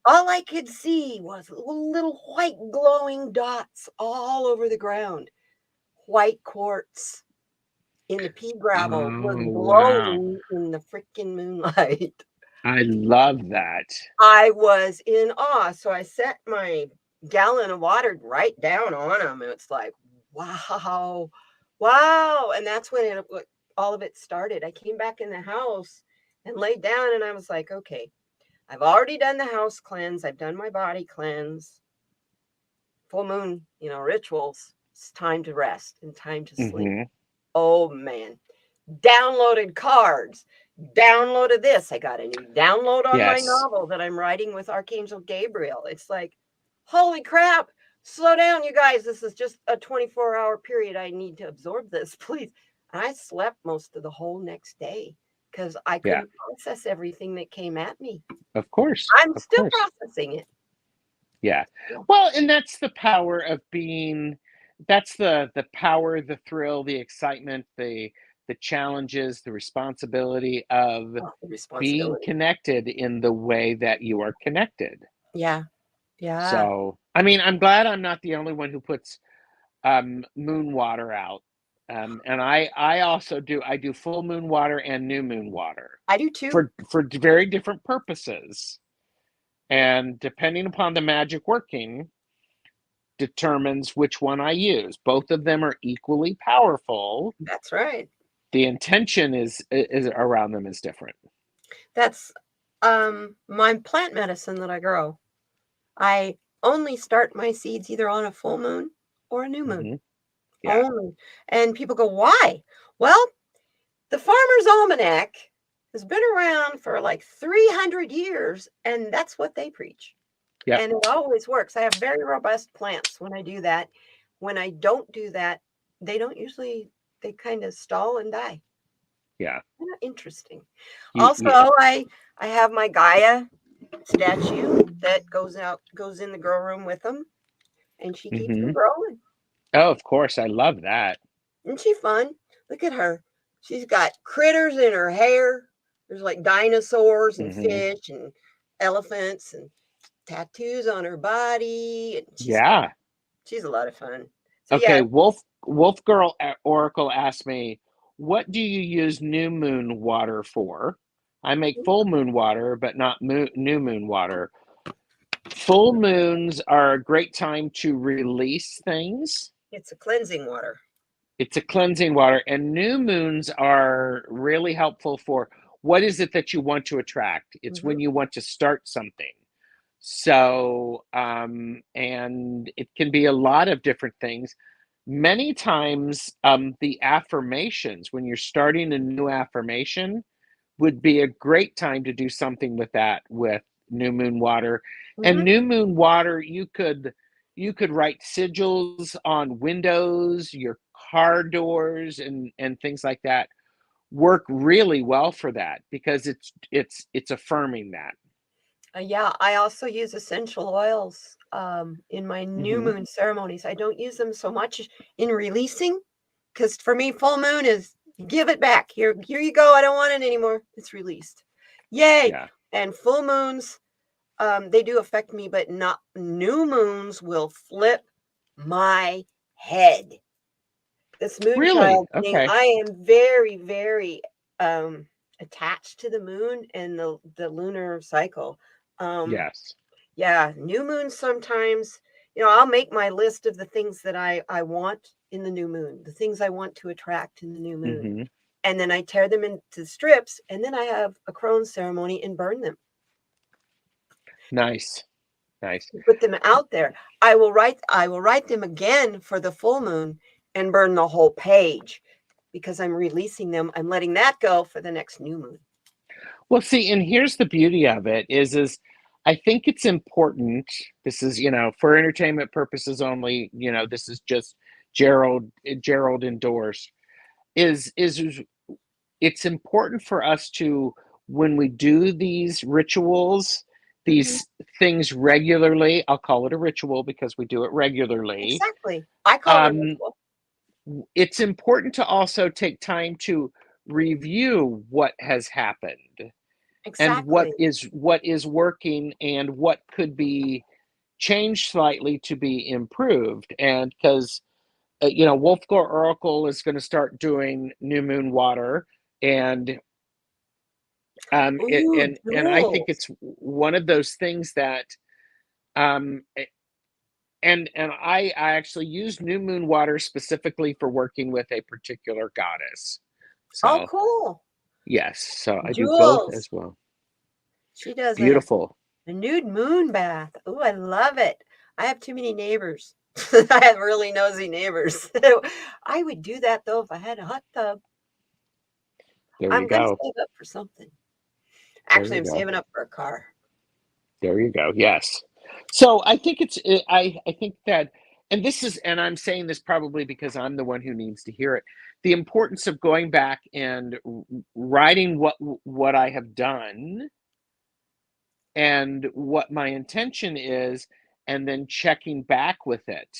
all I could see was little white glowing dots all over the ground. White quartz in the pea gravel was glowing in the freaking moonlight. I love that. I was in awe. So I set my gallon of water right down on them. It's like, wow. And that's when all of it started. I came back in the house and laid down and I was like, okay, I've already done the house cleanse. I've done my body cleanse. Full moon, rituals. It's time to rest and time to sleep. Oh man. Downloaded cards. Downloaded this. I got a new download on my novel that I'm writing with Archangel Gabriel. It's like, holy crap, slow down, you guys. This is just a 24-hour period. I need to absorb this, please. And I slept most of the whole next day because I couldn't process everything that came at me. Of course. I'm still processing it. Yeah. Well, and that's the power of being, that's the power, the thrill, the excitement, the challenges, the responsibility of being connected in the way that you are connected. Yeah. Yeah. So, I mean, I'm glad I'm not the only one who puts moon water out. And I also do, I do full moon water and new moon water. I do too. For very different purposes. And depending upon the magic working determines which one I use. Both of them are equally powerful. That's right. The intention is around them is different. That's my plant medicine that I grow. I only start my seeds either on a full moon or a new moon. Mm-hmm. Yeah. Only. And people go, why? Well, the Farmer's Almanac has been around for like 300 years, and that's what they preach. Yep. And it always works. I have very robust plants when I do that. When I don't do that, they don't usually, they kind of stall and die. Yeah. Interesting. Also, I have my Gaia statue that goes in the grow room with them, and she keeps them growing. Oh, of course. I love that. Isn't she fun? Look at her. She's got critters in her hair. There's like dinosaurs and fish and elephants and tattoos on her body. And she's a lot of fun. So, okay, yeah. Wolf Girl Oracle asked me, what do you use new moon water for? I make full moon water, but not new moon water. Full moons are a great time to release things. It's a cleansing water. It's a cleansing water. And new moons are really helpful for what is it that you want to attract? It's when you want to start something. So, and it can be a lot of different things. Many times, the affirmations, when you're starting a new affirmation, would be a great time to do something with that, with new moon water. And new moon water, you could write sigils on windows, your car doors, and things like that. Work really well for that because it's affirming that. Yeah, I also use essential oils in my new moon ceremonies. I don't use them so much in releasing, because for me, full moon is give it back. Here you go. I don't want it anymore. It's released. Yay. Yeah. And full moons, they do affect me, but not new moons will flip my head. This MoonChild thing, I am very, very attached to the moon and the lunar cycle. Yes. Yeah, new moon sometimes, I'll make my list of the things that I want in the new moon, the things I want to attract in the new moon. And then I tear them into strips, and then I have a crone ceremony and burn them. Nice. Nice. Put them out there. I will write them again for the full moon and burn the whole page because I'm releasing them. I'm letting that go for the next new moon. Well, see, and here's the beauty of it is I think it's important. This is, for entertainment purposes only, this is just Gerald endorsed, is it's important for us to, when we do these rituals, these things regularly, I'll call it a ritual because we do it regularly. Exactly. I call it a ritual. It's important to also take time to review what has happened. Exactly. And what is working and what could be changed slightly to be improved. And because Wolf Girl Oracle is going to start doing new moon water, and and I think it's one of those things that and I actually use new moon water specifically for working with a particular goddess. So, cool. Yes, so I do both as well. She does beautiful. A nude moon bath. Oh, I love it. I have too many neighbors. I have really nosy neighbors. I would do that though if I had a hot tub. I'm going to save up for something. Actually, I'm saving up for a car. There you go. Yes. So I think I think that, and this is, and I'm saying this probably because I'm the one who needs to hear it. The importance of going back and writing what I have done and what my intention is, and then checking back with it.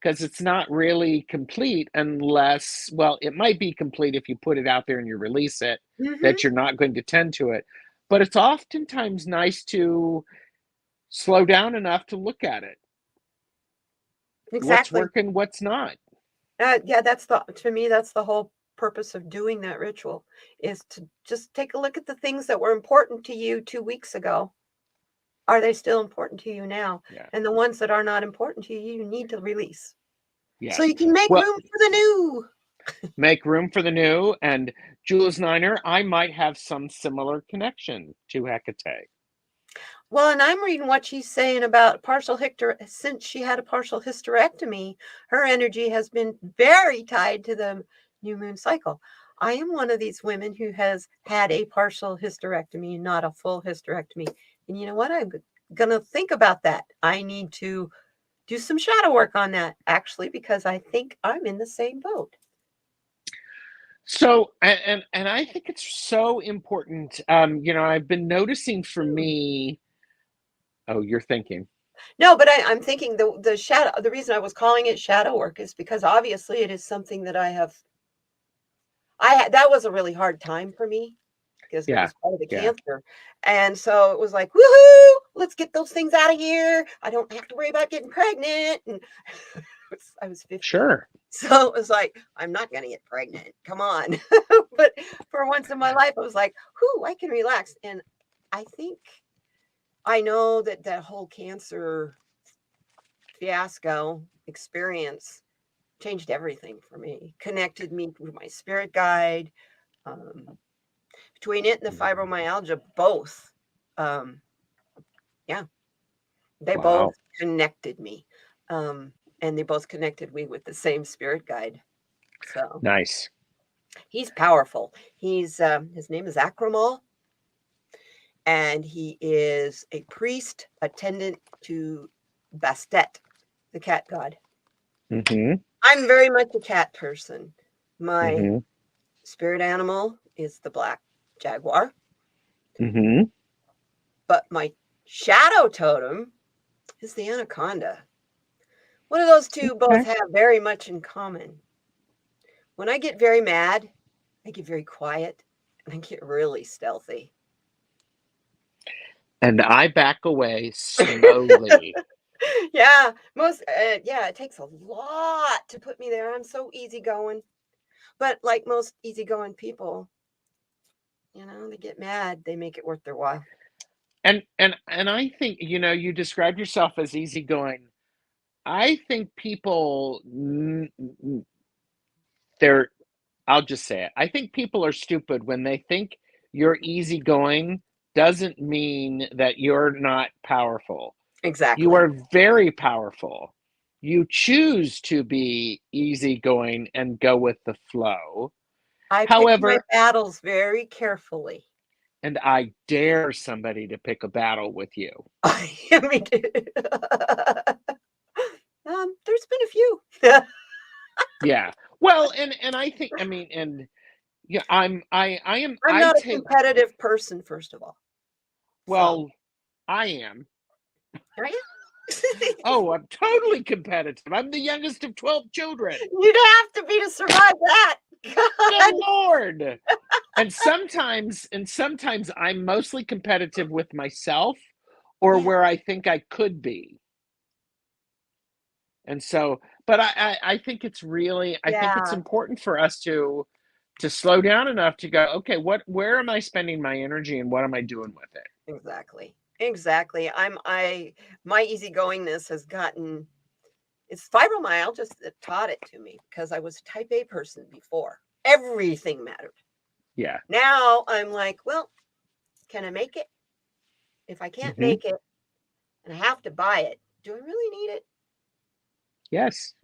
Because it's not really complete unless, well, it might be complete if you put it out there and you release it, Mm-hmm. that you're not going to tend to it. But it's oftentimes nice to slow down enough to look at it. What's Exactly. working, what's not. Yeah, to me, that's the whole purpose of doing that ritual, is to just take a look at the things that were important to you 2 weeks ago. Are they still important to you now? Yeah. And the ones that are not important to you, you need to release. Yeah. So you can make Well, room for the new. make room for the new. And Jules Niner, I might have some similar connection to Hecate. Well, and I'm reading what she's saying about since she had a partial hysterectomy, her energy has been very tied to the new moon cycle. I am one of these women who has had a partial hysterectomy, not a full hysterectomy. And you know what? I'm going to think about that. I need to do some shadow work on that, actually, because I think I'm in the same boat. So, and I think it's so important. I've been noticing for me. Oh, you're thinking. No, but I'm thinking the shadow. The reason I was calling it shadow work is because obviously it is something that that was a really hard time for me because it Yeah. was part of the Yeah. cancer. And so it was like, woohoo, let's get those things out of here. I don't have to worry about getting pregnant. And I was 50. Sure. So it was like, I'm not going to get pregnant. Come on. But for once in my life, I was like, whoo, I can relax. And I think I know that whole cancer fiasco experience changed everything for me, connected me with my spirit guide. Between it and the fibromyalgia, both, yeah, they both Wow. connected me. And they both connected me with the same spirit guide. So Nice. he's powerful. His name is Akramal, and he is a priest attendant to Bastet, the cat god. Mm-hmm. I'm very much a cat person. My Mm-hmm. spirit animal is the black jaguar, Mm-hmm. but my shadow totem is the anaconda. One of those two both Okay. have very much in common. When I get very mad, I get very quiet and I get really stealthy. And I back away slowly. Yeah, it takes a lot to put me there. I'm so easygoing. But like most easygoing people, they get mad, they make it worth their while. And I think, you described yourself as easygoing. I think people, they're, I'll just say it. I think people are stupid when they think you're easygoing doesn't mean that you're not powerful. You Exactly. are very powerful. You choose to be easygoing and go with the flow. I pick my However, battles very carefully. and I dare somebody to pick a battle with you. I mean, there's been a few. Yeah. Well, and I think, and yeah, I'm I not a take, competitive person, first of all. So, well, I am. are you? Oh, I'm totally competitive. I'm the youngest of 12 children. You'd have to be to survive that. Good God. Lord. And sometimes I'm mostly competitive with myself or Yeah. where I think I could be. And so, but I think it's really, I think it's Yeah. important for us to slow down enough to go, okay, where am I spending my energy and what am I doing with it? Exactly. Exactly. My easygoingness has gotten, it's fibromyalgia that taught it to me because I was a type A person before. Everything mattered. Yeah. Now I'm like, well, can I make it? If I can't Hmm. make it and I have to buy it, do I really need it? Yes.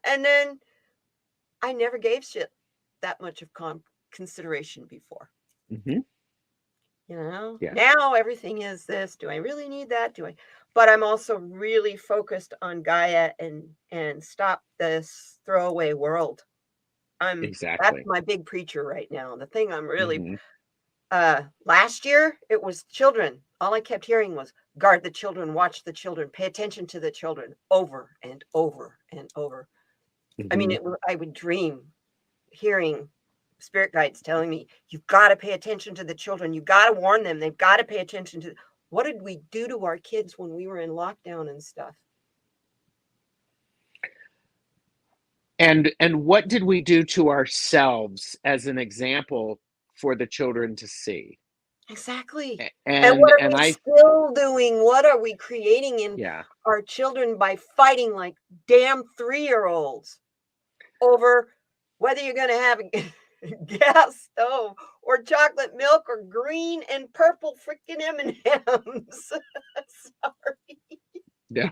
And then I never gave shit that much of consideration before. Hmm. You know, Yeah. now everything is this. Do I really need that? But I'm also really focused on Gaia and stop this throwaway world. That's Exactly. my big preacher right now. The thing I'm really Hmm. last year it was children. All I kept hearing was guard the children, watch the children, pay attention to the children, over and over and over. I mean, Hmm. I would dream hearing spirit guides telling me, you've got to pay attention to the children. You've got to warn them. They've got to pay attention to. What did we do to our kids when we were in lockdown and stuff? And what did we do to ourselves as an example for the children to see? Exactly. And And what are and we I still doing? What are we creating in yeah. our children by fighting like damn 3-year-olds over whether you're going to have a gas stove or chocolate milk or green and purple freaking M&Ms? Sorry. Yeah.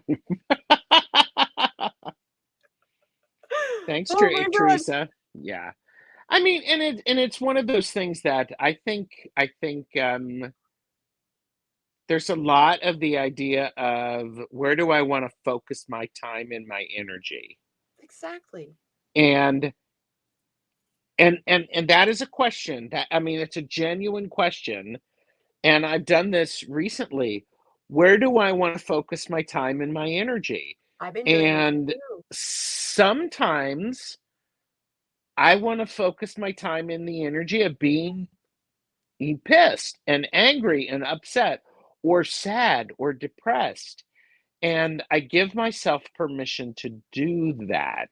Thanks, Oh my God. Teresa. Yeah. I mean, and it's one of those things that I think there's a lot of the idea of where do I want to focus my time and my energy, Exactly. and and that is a question that, I mean, it's a genuine question, and I've done this recently. Where do I want to focus my time and my energy? I've been doing that And too. sometimes I want to focus my time in the energy of being pissed and angry and upset or sad or depressed. And I give myself permission to do that.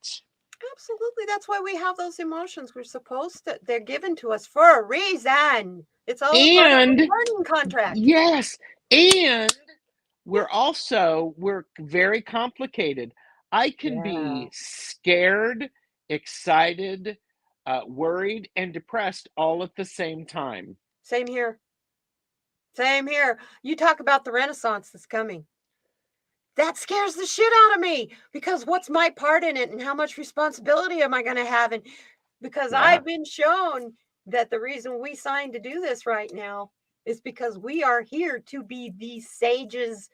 Absolutely. That's why we have those emotions. We're supposed to, they're given to us for a reason. It's all a part of And the learning contract. yes, and Yeah. we're very complicated. I can Yeah. be scared, excited, worried, and depressed all at the same time. Same here. Same here. You talk about the Renaissance that's coming. That scares the shit out of me because what's my part in it and how much responsibility am I going to have? And because Yeah, I've been shown that the reason we signed to do this right now is because we are here to be the sages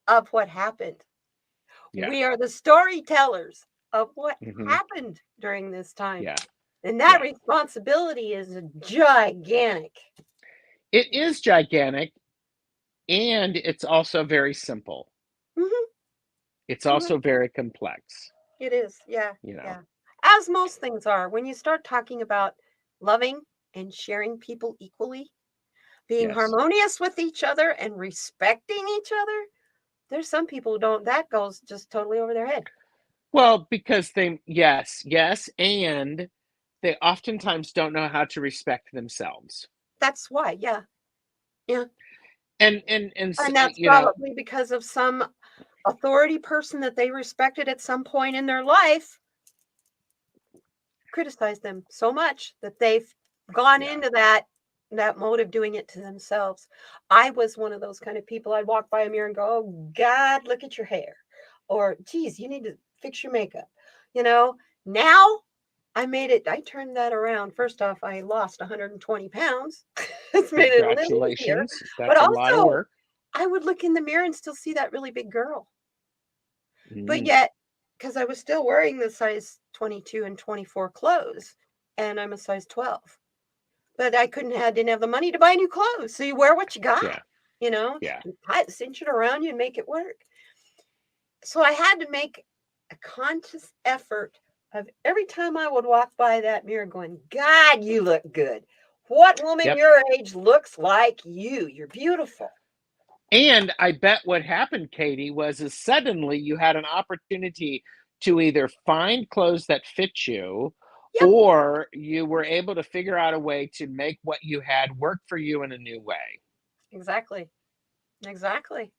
of what happened. yeah, We are the storytellers of what hmm, happened during this time. yeah, And that yeah. responsibility is gigantic. It is gigantic, and it's also very simple. Mhm, It's mhm. also very complex, It is. Yeah. you know. Yeah. As most things are, when you start talking about loving and sharing people equally, being Yes. harmonious with each other and respecting each other, there's some people who don't, that goes just totally over their head. Well, because yes, and they oftentimes don't know how to respect themselves. That's why. Yeah. Yeah. And And that's probably because of some authority person that they respected at some point in their life criticized them so much that they've gone yeah, into that mode of doing it to themselves. I was one of those kind of people. I'd walk by a mirror and go, "Oh God, look at your hair," or "Geez, you need to fix your makeup." You know. Now I made it. I turned that around. First off, I lost 120 pounds. It's made it a little easier. congratulations. But That's a lot of also, work. I would look in the mirror and still see that really big girl. But Mm, yet, because I was still wearing the size 22 and 24 clothes, and I'm a size 12. But didn't have the money to buy new clothes. So you wear what you got, yeah, you know, yeah. and cinch it around you and make it work. So I had to make a conscious effort of every time I would walk by that mirror going, God, you look good. What woman Yep. your age looks like you? You're beautiful. And I bet what happened, Katie, was is suddenly you had an opportunity to either find clothes that fit you, Yep, or you were able to figure out a way to make what you had work for you in a new way. exactly. Exactly.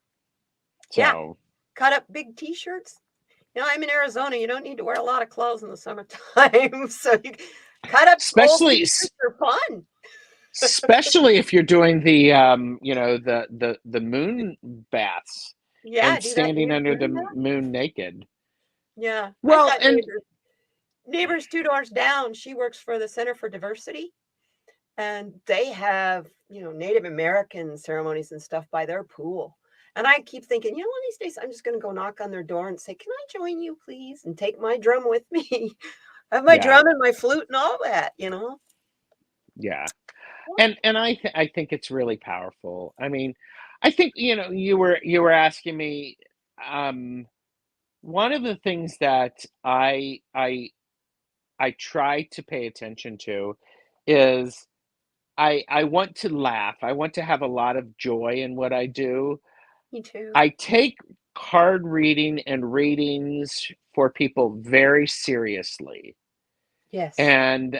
Yeah. So, Cut up big t-shirts. You know, I'm in Arizona. You don't need to wear a lot of clothes in the summertime. So you cut up old especially t-shirts are fun. especially if you're doing the the moon baths Yeah, and do that. standing under Doing the that? moon naked. Yeah. I've Well, got and neighbors. Neighbors 2 doors down. She works for the Center for Diversity. And they have, Native American ceremonies and stuff by their pool. And I keep thinking, one of these days I'm just going to go knock on their door and say, "Can I join you, please? And take my drum with me." I have my drum and my flute and all that, Yeah. And I think it's really powerful. I mean, I think, you were asking me, one of the things that I try to pay attention to is I want to laugh. I want to have a lot of joy in what I do. Me too. I take card reading and readings for people very seriously. Yes. And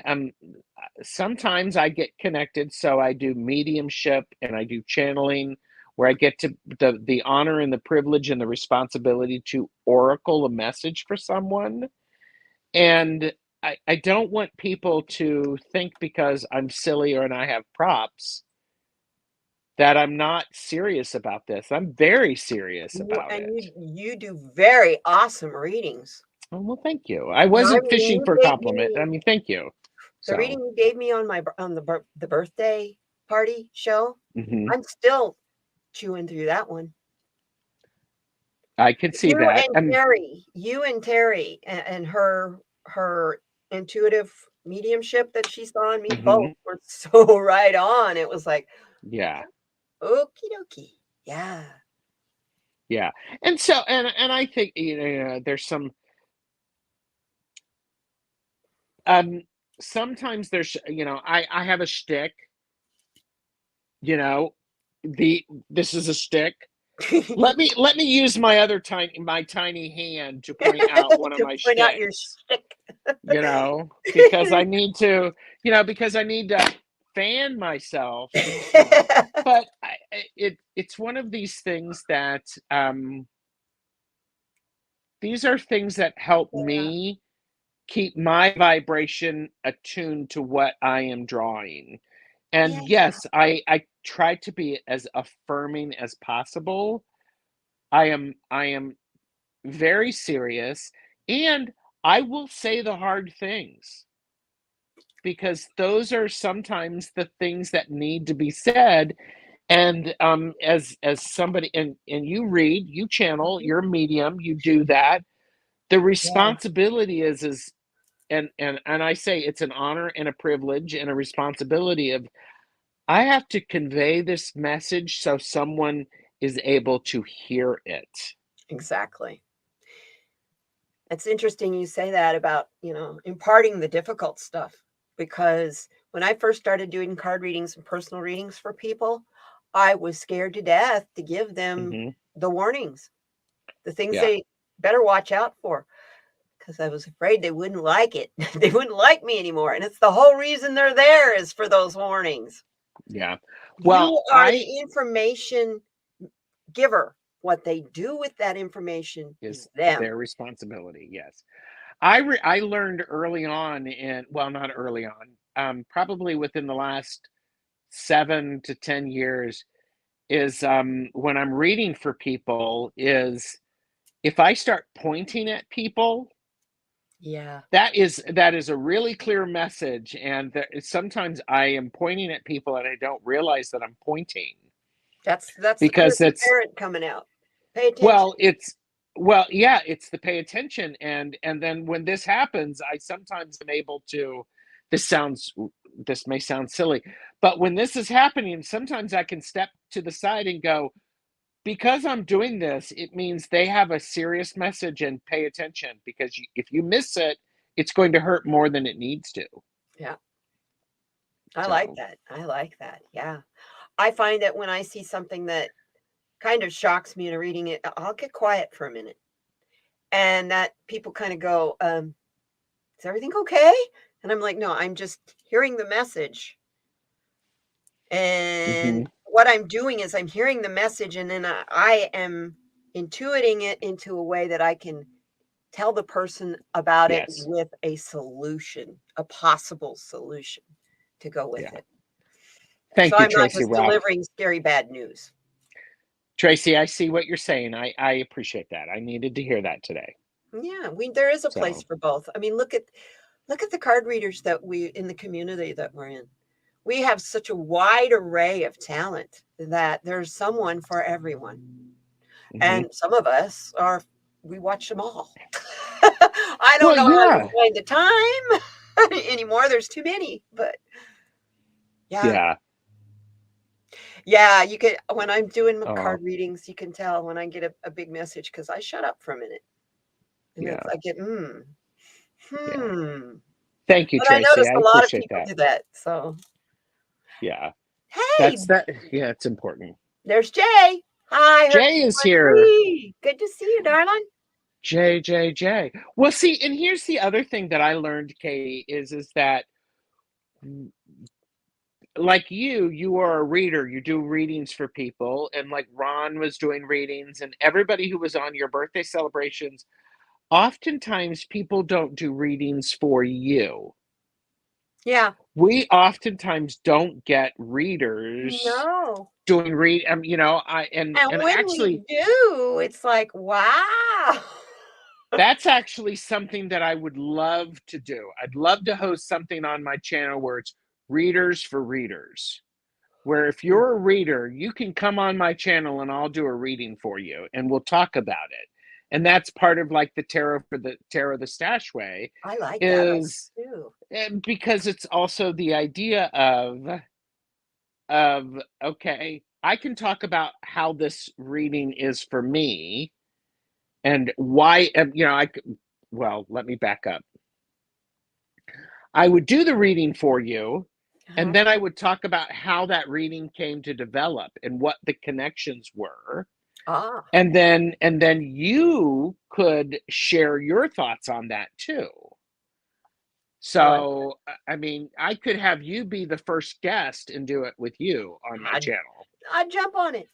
sometimes I get connected, so I do mediumship and I do channeling, where I get to the honor and the privilege and the responsibility to oracle a message for someone. And I don't want people to think because I'm silly or and I have props that I'm not serious about this. I'm very serious about And it. you do very awesome readings. Oh, well, thank you. I The wasn't reading fishing you for a gave compliment. me I mean, thank you. the So, reading you gave me on the birthday party show, mhm. I'm still chewing through that one. I can see that. You and Terry and her intuitive mediumship that she saw in me both Mhm. were so right on. It was like, Yeah. okie dokie. Yeah. Yeah. And so and I think, there's some um sometimes there's, I have a shtick, you know, this is a shtick. Let me use my tiny hand to point out one of To my point out your shticks, shtick. because I need to, fan myself. But it's one of these things that these are things that help Yeah. me keep my vibration attuned to what I am drawing. And Yeah. yes, I try to be as affirming as possible. I am very serious, and I will say the hard things because those are sometimes the things that need to be said. And as somebody, and you read, you channel, Mhm. you're a medium, you do that. The Yeah. responsibility is and I say it's an honor and a privilege and a responsibility of I have to convey this message so someone is able to hear it. Exactly. It's interesting you say that about, imparting the difficult stuff because when I first started doing card readings and personal readings for people, I was scared to death to give them Hmm. the warnings, the things Yeah, they better watch out for because I was afraid they wouldn't like it. They wouldn't like me anymore. And it's the whole reason they're there is for those warnings. yeah. Well, You are the information giver. What they do with that information is is them. their responsibility. Yes, I learned early on, well, not early on, probably within the last 7 to 10 years, is when I'm reading for people, is if I start pointing at people, Yeah. that is a really clear message, and sometimes I am pointing at people and I don't realize that I'm pointing That's the because critical it's parent coming out. Pay attention. well, yeah, it's the pay attention, and then when this happens, I sometimes am able to. This sounds this may sound silly, but when this is happening, sometimes I can step to the side and go, because I'm doing this, it means they have a serious message and pay attention because if you miss it, it's going to hurt more than it needs to. Yeah. I like So, that. I like that. Yeah. I find that when I see something that kind of shocks me in a reading, I'll get quiet for a minute. And that people kind of go, is everything okay? And I'm like, no, I'm just hearing the message. And mhm, what I'm doing is I'm hearing the message and then I am intuiting it into a way that I can tell the person about it yes. with a solution, a possible solution to go with Yeah. it. So Thank you, I'm not Tracy just Rock. delivering scary bad news. Tracy, I see what you're saying. I appreciate that. I needed to hear that today. Yeah, there is a place So, for both. I mean, look at the card readers that we in the community that we're in. we have such a wide array of talent that there's someone for everyone. Mhm. And some of us we watch them all. I don't Well, know how you yeah. find the time anymore. There's too many, but yeah. Yeah, you could, when I'm doing Oh, card readings, you can tell when I get a big message because I shut up for a minute. And yeah. it's, I get, Yeah. Thank you, But I Tracy. noticed I a lot of appreciate people that. do that. So, Yeah. hey, That's that. Yeah, it's important. there's Jay. Hi, Jay is here. Good to see you, darling. Jay. Well, see, and here's the other thing that I learned, Katie, is that like you are a reader. You do readings for people, and like Ron was doing readings, and everybody who was on your birthday celebrations, oftentimes people don't do readings for you. Yeah. We oftentimes don't get readers No. doing and when we actually do, it's like, wow. that's actually something that I would love to do. I'd love to host something on my channel where it's readers for readers. Where if you're a reader, you can come on my channel and I'll do a reading for you and we'll talk about it. And that's part of like the tarot the stash way I like that is too. because it's also the idea of okay, I can talk about how this reading is for me and why well, let me back up. I would do the reading for you, and then I would talk about how that reading came to develop and what the connections were. Ah. And then you could share your thoughts on that too. So, I mean, I could have you be the first guest and do it with you on my channel. I'd jump on it.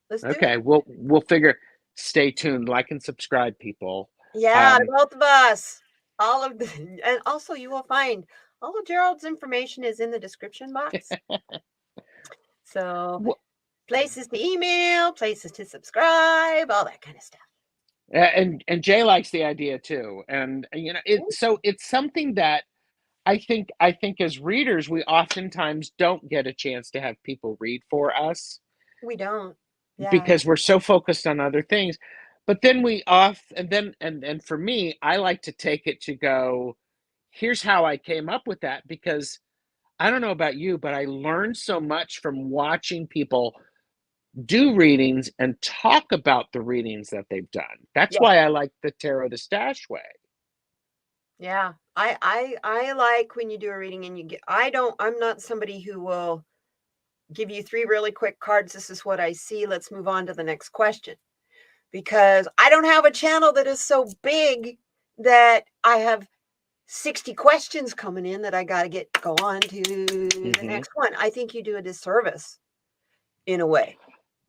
Let's do it. Okay, we'll figure. Stay tuned, like and subscribe, people. Yeah, both of us. All of the, and also you will find all of Gerald's information is in the description box. So places to email, places to subscribe, all that kind of stuff. And Jay likes the idea too, and so it's something that I think as readers we oftentimes don't get a chance to have people read for us. We don't. Yeah. Because we're so focused on other things. But then and for me, I like to take it to go, here's how I came up with that because I don't know about you, but I learned so much from watching people do readings and talk about the readings that they've done. That's why I like the Tarot the Stash way. Yeah. I like when you do a reading and you get, I'm not somebody who will give you 3 really quick cards. This is what I see. Let's move on to the next question. Because I don't have a channel that is so big that I have 60 questions coming in that I got to go on to the next one. I think you do a disservice in a way.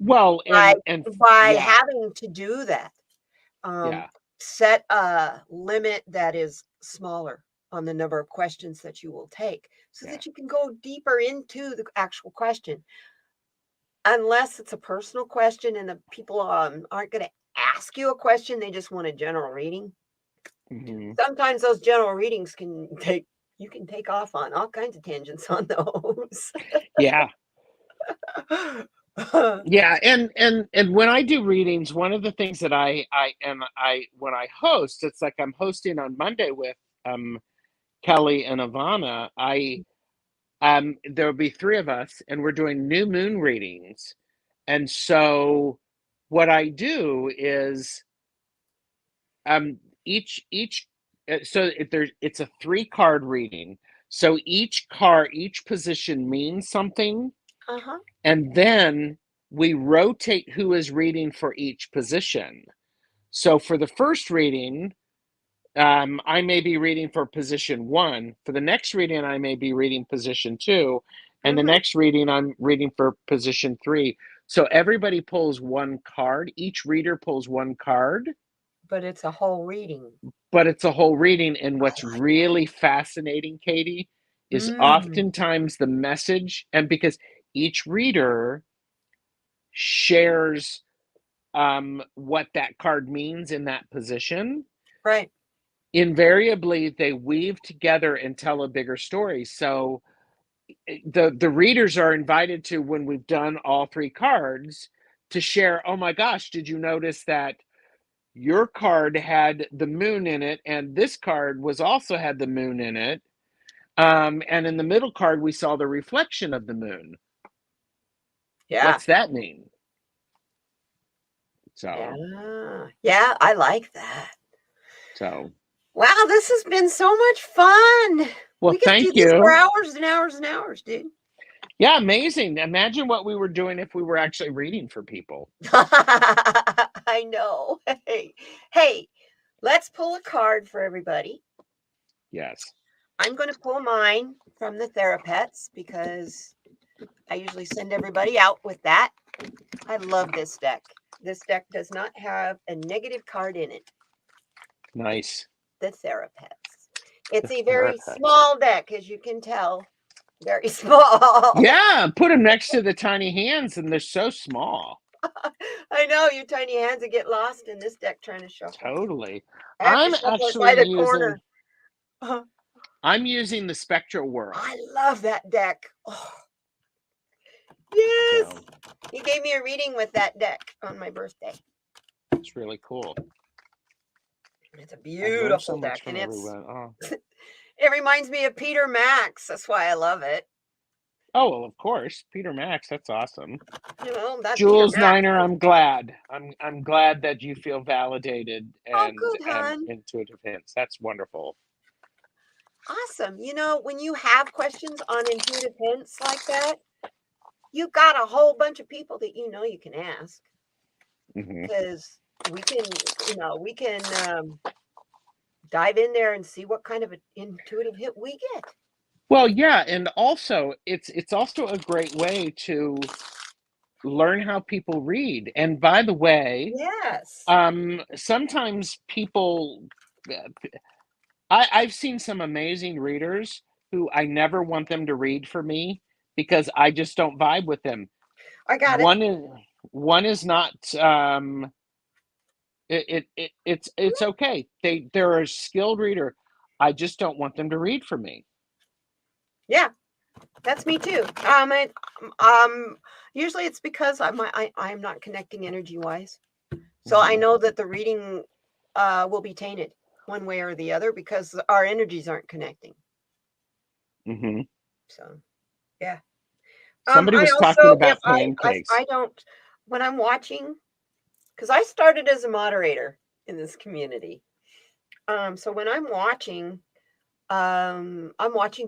Well, by having to do that. Yeah. Set a limit that is smaller on the number of questions that you will take so that you can go deeper into the actual question. Unless it's a personal question and the people aren't going to ask you a question, they just want a general reading. Sometimes those general readings you can take off on all kinds of tangents on those. Yeah. Yeah, and when I do readings, one of the things that when I host, it's like I'm hosting on Monday with Kelly and Ivana. There'll be 3 of us and we're doing new moon readings. And so what I do is each so it's a 3-card reading. So each position means something. And then we rotate who is reading for each position. So for the first reading, I may be reading for position 1. For the next reading, I may be reading position 2. And the next reading, I'm reading for position 3. So everybody pulls 1 card. Each reader pulls 1 card. But it's a whole reading. And what's really fascinating, Katie, is oftentimes the message, and because each reader shares what that card means in that position. Right. Invariably, they weave together and tell a bigger story. So the readers are invited to, when we've done all 3 cards, to share, oh my gosh, did you notice that your card had the moon in it, and this card was also had the moon in it, and in the middle card we saw the reflection of the moon. Yeah. What's that mean? So yeah, I like that. So wow, this has been so much fun. well, We could do this for hours and hours and hours, dude. Yeah, amazing. Imagine what we were doing if we were actually reading for people. I know. Hey, let's pull a card for everybody. Yes. I'm going to pull mine from the Therapets because I usually send everybody out with that. I love this deck. This deck does not have a negative card in it. Nice. The Therapets. It's a very small deck, as you can tell. Very small. Yeah, put them next to the tiny hands, and they're so small. I know, your tiny hands would get lost in this deck trying to shuffle. Totally. I'm actually using. I'm using the Spectral World. I love that deck. Oh. Yes. So, he gave me a reading with that deck on my birthday. It's really cool. It's a beautiful deck, and it reminds me of Peter Max. That's why I love it. Oh, well, of course, Peter Max. That's awesome. You know, that's Jules Niner. I'm glad. I'm glad that you feel validated and intuitive hints. That's wonderful. Awesome. You know, when you have questions on intuitive hints like that, you got a whole bunch of people that you can ask, because we can dive in there and see what kind of an intuitive hit we get. Well, yeah, and also it's also a great way to learn how people read. And by the way, yes, sometimes people, I've seen some amazing readers who I never want them to read for me because I just don't vibe with them. I got it. One is not. It's okay. They're a skilled reader. I just don't want them to read for me. Yeah, that's me too. Usually it's because I'm not connecting energy wise, so I know that the reading will be tainted one way or the other because our energies aren't connecting. So, yeah. Somebody was talking about pancakes. I don't, when I'm watching, because I started as a moderator in this community. So when I'm watching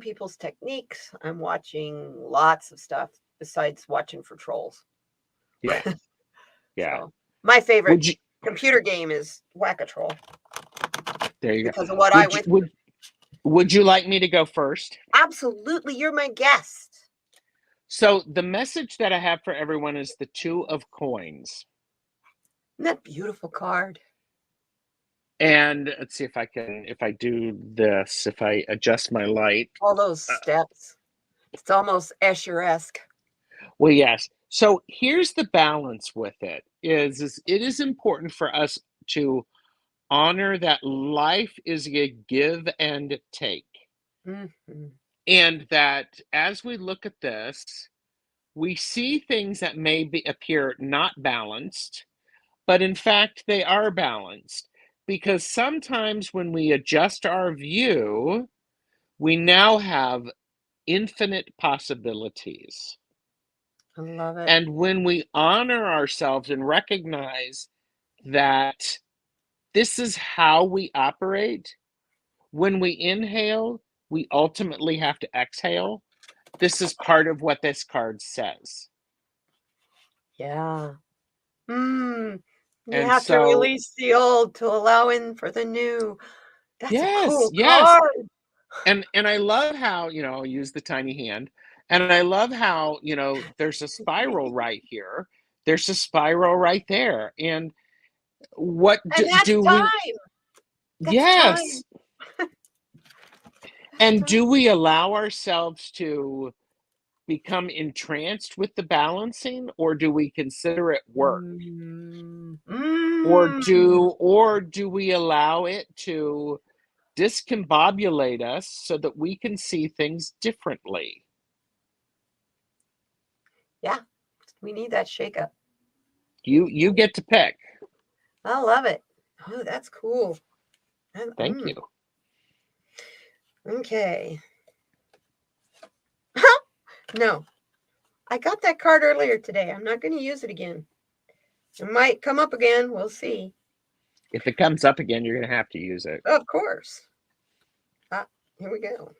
people's techniques. I'm watching lots of stuff besides watching for trolls. Yeah. Yeah. So my favorite computer game is Whack-A-Troll. There you because go. Of what I went through. Would you like me to go first? Absolutely. You're my guest. So the message that I have for everyone is the 2 of Coins. Isn't that beautiful card? And let's see if I do this, if I adjust my light. All those steps. It's almost Escher-esque. Well, yes. So here's the balance with it is it is important for us to honor that life is a give and take. And that as we look at this, we see things that may appear not balanced, but in fact, they are balanced. Because sometimes when we adjust our view, we now have infinite possibilities. I love it. And when we honor ourselves and recognize that this is how we operate, when we inhale, we ultimately have to exhale. This is part of what this card says. Yeah. You have to release the old to allow in for the new. That's a cool card. And I love how, I'll use the tiny hand. And I love how, there's a spiral right here. There's a spiral right there. And what do we... Yes. And do we allow ourselves to become entranced with the balancing, or do we consider it work? Or do we allow it to discombobulate us so that we can see things differently? Yeah, we need that shakeup. You get to pick. I love it. Oh, that's cool. Thank you. Okay. No, I got that card earlier today. I'm not going to use it again. It might come up again. We'll see. If it comes up again, you're going to have to use it. Of course. Here we go.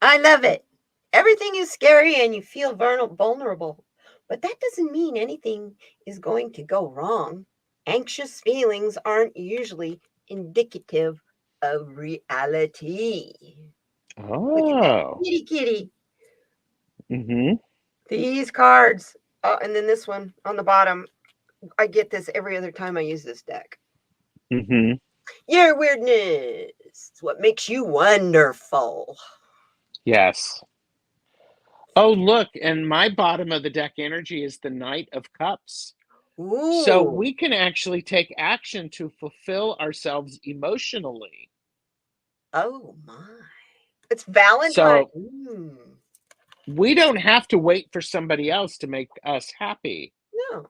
I love it. Everything is scary and you feel vulnerable, but that doesn't mean anything is going to go wrong. Anxious feelings aren't usually indicative of reality. Look at that Oh. kitty. Mm-hmm. These cards. Oh, and then this one on the bottom. I get this every other time I use this deck. Mm-hmm. Your weirdness is what makes you wonderful. Yes. Oh, look, and my bottom of the deck energy is the Knight of Cups. Ooh. So we can actually take action to fulfill ourselves emotionally. Oh my. It's Valentine. So we don't have to wait for somebody else to make us happy. No.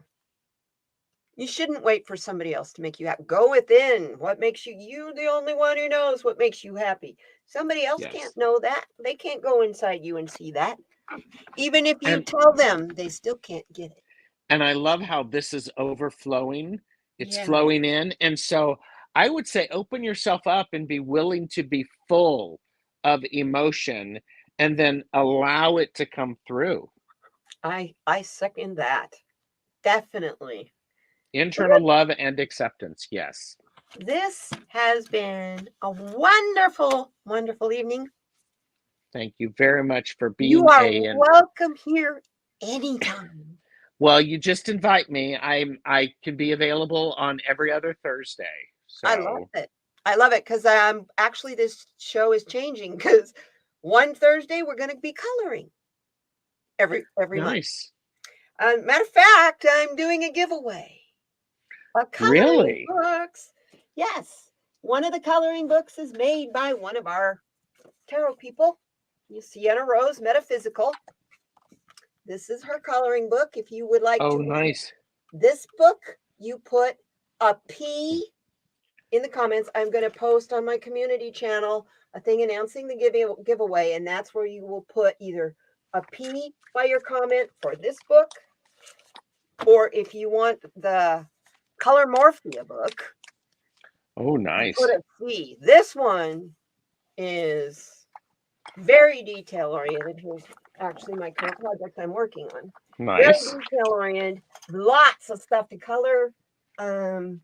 You shouldn't wait for somebody else to make you happy. Go within. What makes you're the only one who knows what makes you happy. Somebody else can't know that. They can't go inside you and see that. Even if you tell them, they still can't get it. And I love how this is overflowing. It's flowing in. And so I would say open yourself up and be willing to be full of emotion and then allow it to come through. I second that. Definitely. Internal love and acceptance. Yes. This has been a wonderful, wonderful evening. Thank you very much for being You are welcome here anytime. Well, you just invite me. I can be available on every other Thursday. So. I love it. I love it because actually this show is changing because one Thursday we're going to be coloring every nice. month. Matter of fact, I'm doing a giveaway. Coloring books. Yes. One of the coloring books is made by one of our tarot people. You see Sienna Rose Metaphysical. This is her coloring book. If you would like to. Nice. This book, you put a P in the comments. I'm going to post on my community channel a thing announcing the giveaway, and that's where you will put either a P by your comment for this book, or if you want the Color Morphia book. Oh, nice. Put a C. This one is very detail oriented. Here's actually my current project I'm working on. Nice. Very detail oriented. Lots of stuff to color. And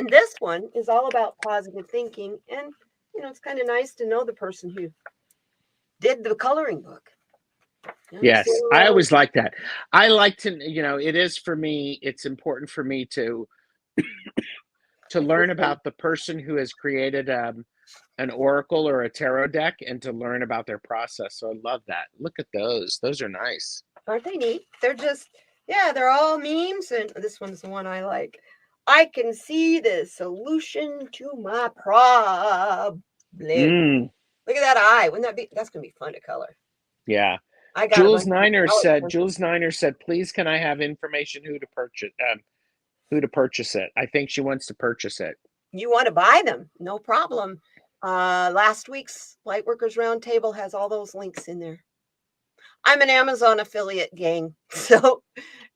this one is all about positive thinking, and it's kind of nice to know the person who did the coloring book. Yes, I always like that. I like to, it is for me, it's important for me to learn about the person who has created an oracle or a tarot deck and to learn about their process. So I love that. Look at those. Those are nice. Aren't they neat? They're just, they're all memes. And this one's the one I like. I can see the solution to my problem. Look at that eye. Wouldn't that be, that's going to be fun to color. Yeah. Jules Niner said, please, can I have information who to purchase it? I think she wants to purchase it. You want to buy them? No problem. Last week's Lightworkers Roundtable has all those links in there. I'm an Amazon affiliate, gang. So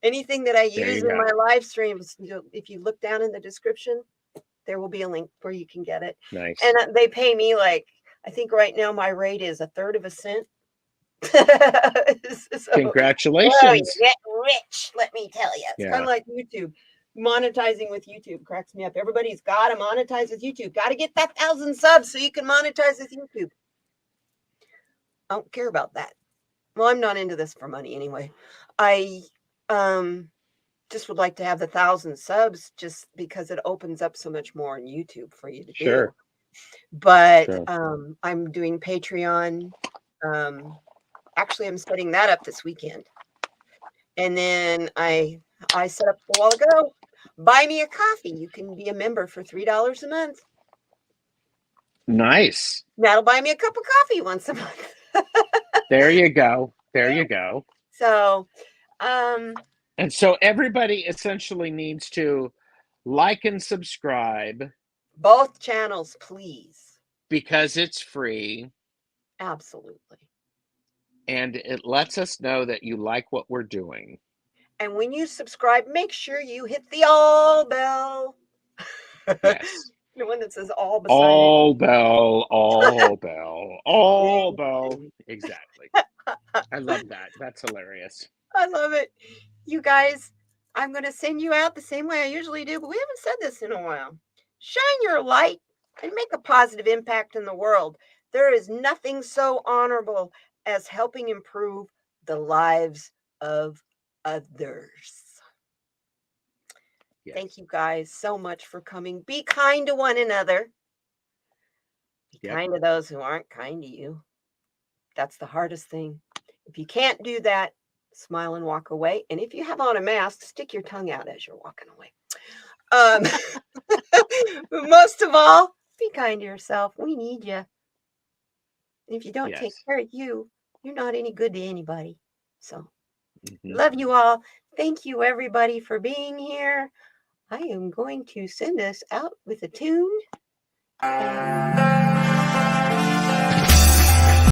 anything that I use in my live streams, if you look down in the description, there will be a link where you can get it. Nice. And they pay me I think right now my rate is 1/3 cent. So, congratulations. You get rich, let me tell you. It's kind of like YouTube. Monetizing with YouTube cracks me up. Everybody's got to monetize with YouTube. Got to get that 1,000 subs so you can monetize with YouTube. I don't care about that. Well, I'm not into this for money anyway. I just would like to have the 1,000 subs just because it opens up so much more on YouTube for you to do. But I'm doing Patreon. Actually, I'm setting that up this weekend. And then I set up a while ago, buy me a coffee. You can be a member for $3 a month. Nice. That'll buy me a cup of coffee once a month. There you go. There you go. So, and so everybody essentially needs to like and subscribe. Both channels, please. Because it's free. Absolutely. And it lets us know that you like what we're doing. And when you subscribe, make sure you hit the all bell. Yes. The one that says all beside all bell, all bell, all bell. Exactly. I love that. That's hilarious. I love it. You guys, I'm going to send you out the same way I usually do, but we haven't said this in a while. Shine your light and make a positive impact in the world. There is nothing so honorable as helping improve the lives of others. Yes. Thank you guys so much for coming. Be kind to one another. Be kind to those who aren't kind to you. That's the hardest thing. If you can't do that, smile and walk away. And if you have on a mask, stick your tongue out as you're walking away. But most of all, be kind to yourself. We need you. And if you don't take care of you, you're not any good to anybody. So, love you all. Thank you, everybody, for being here. I am going to send us out with a tune.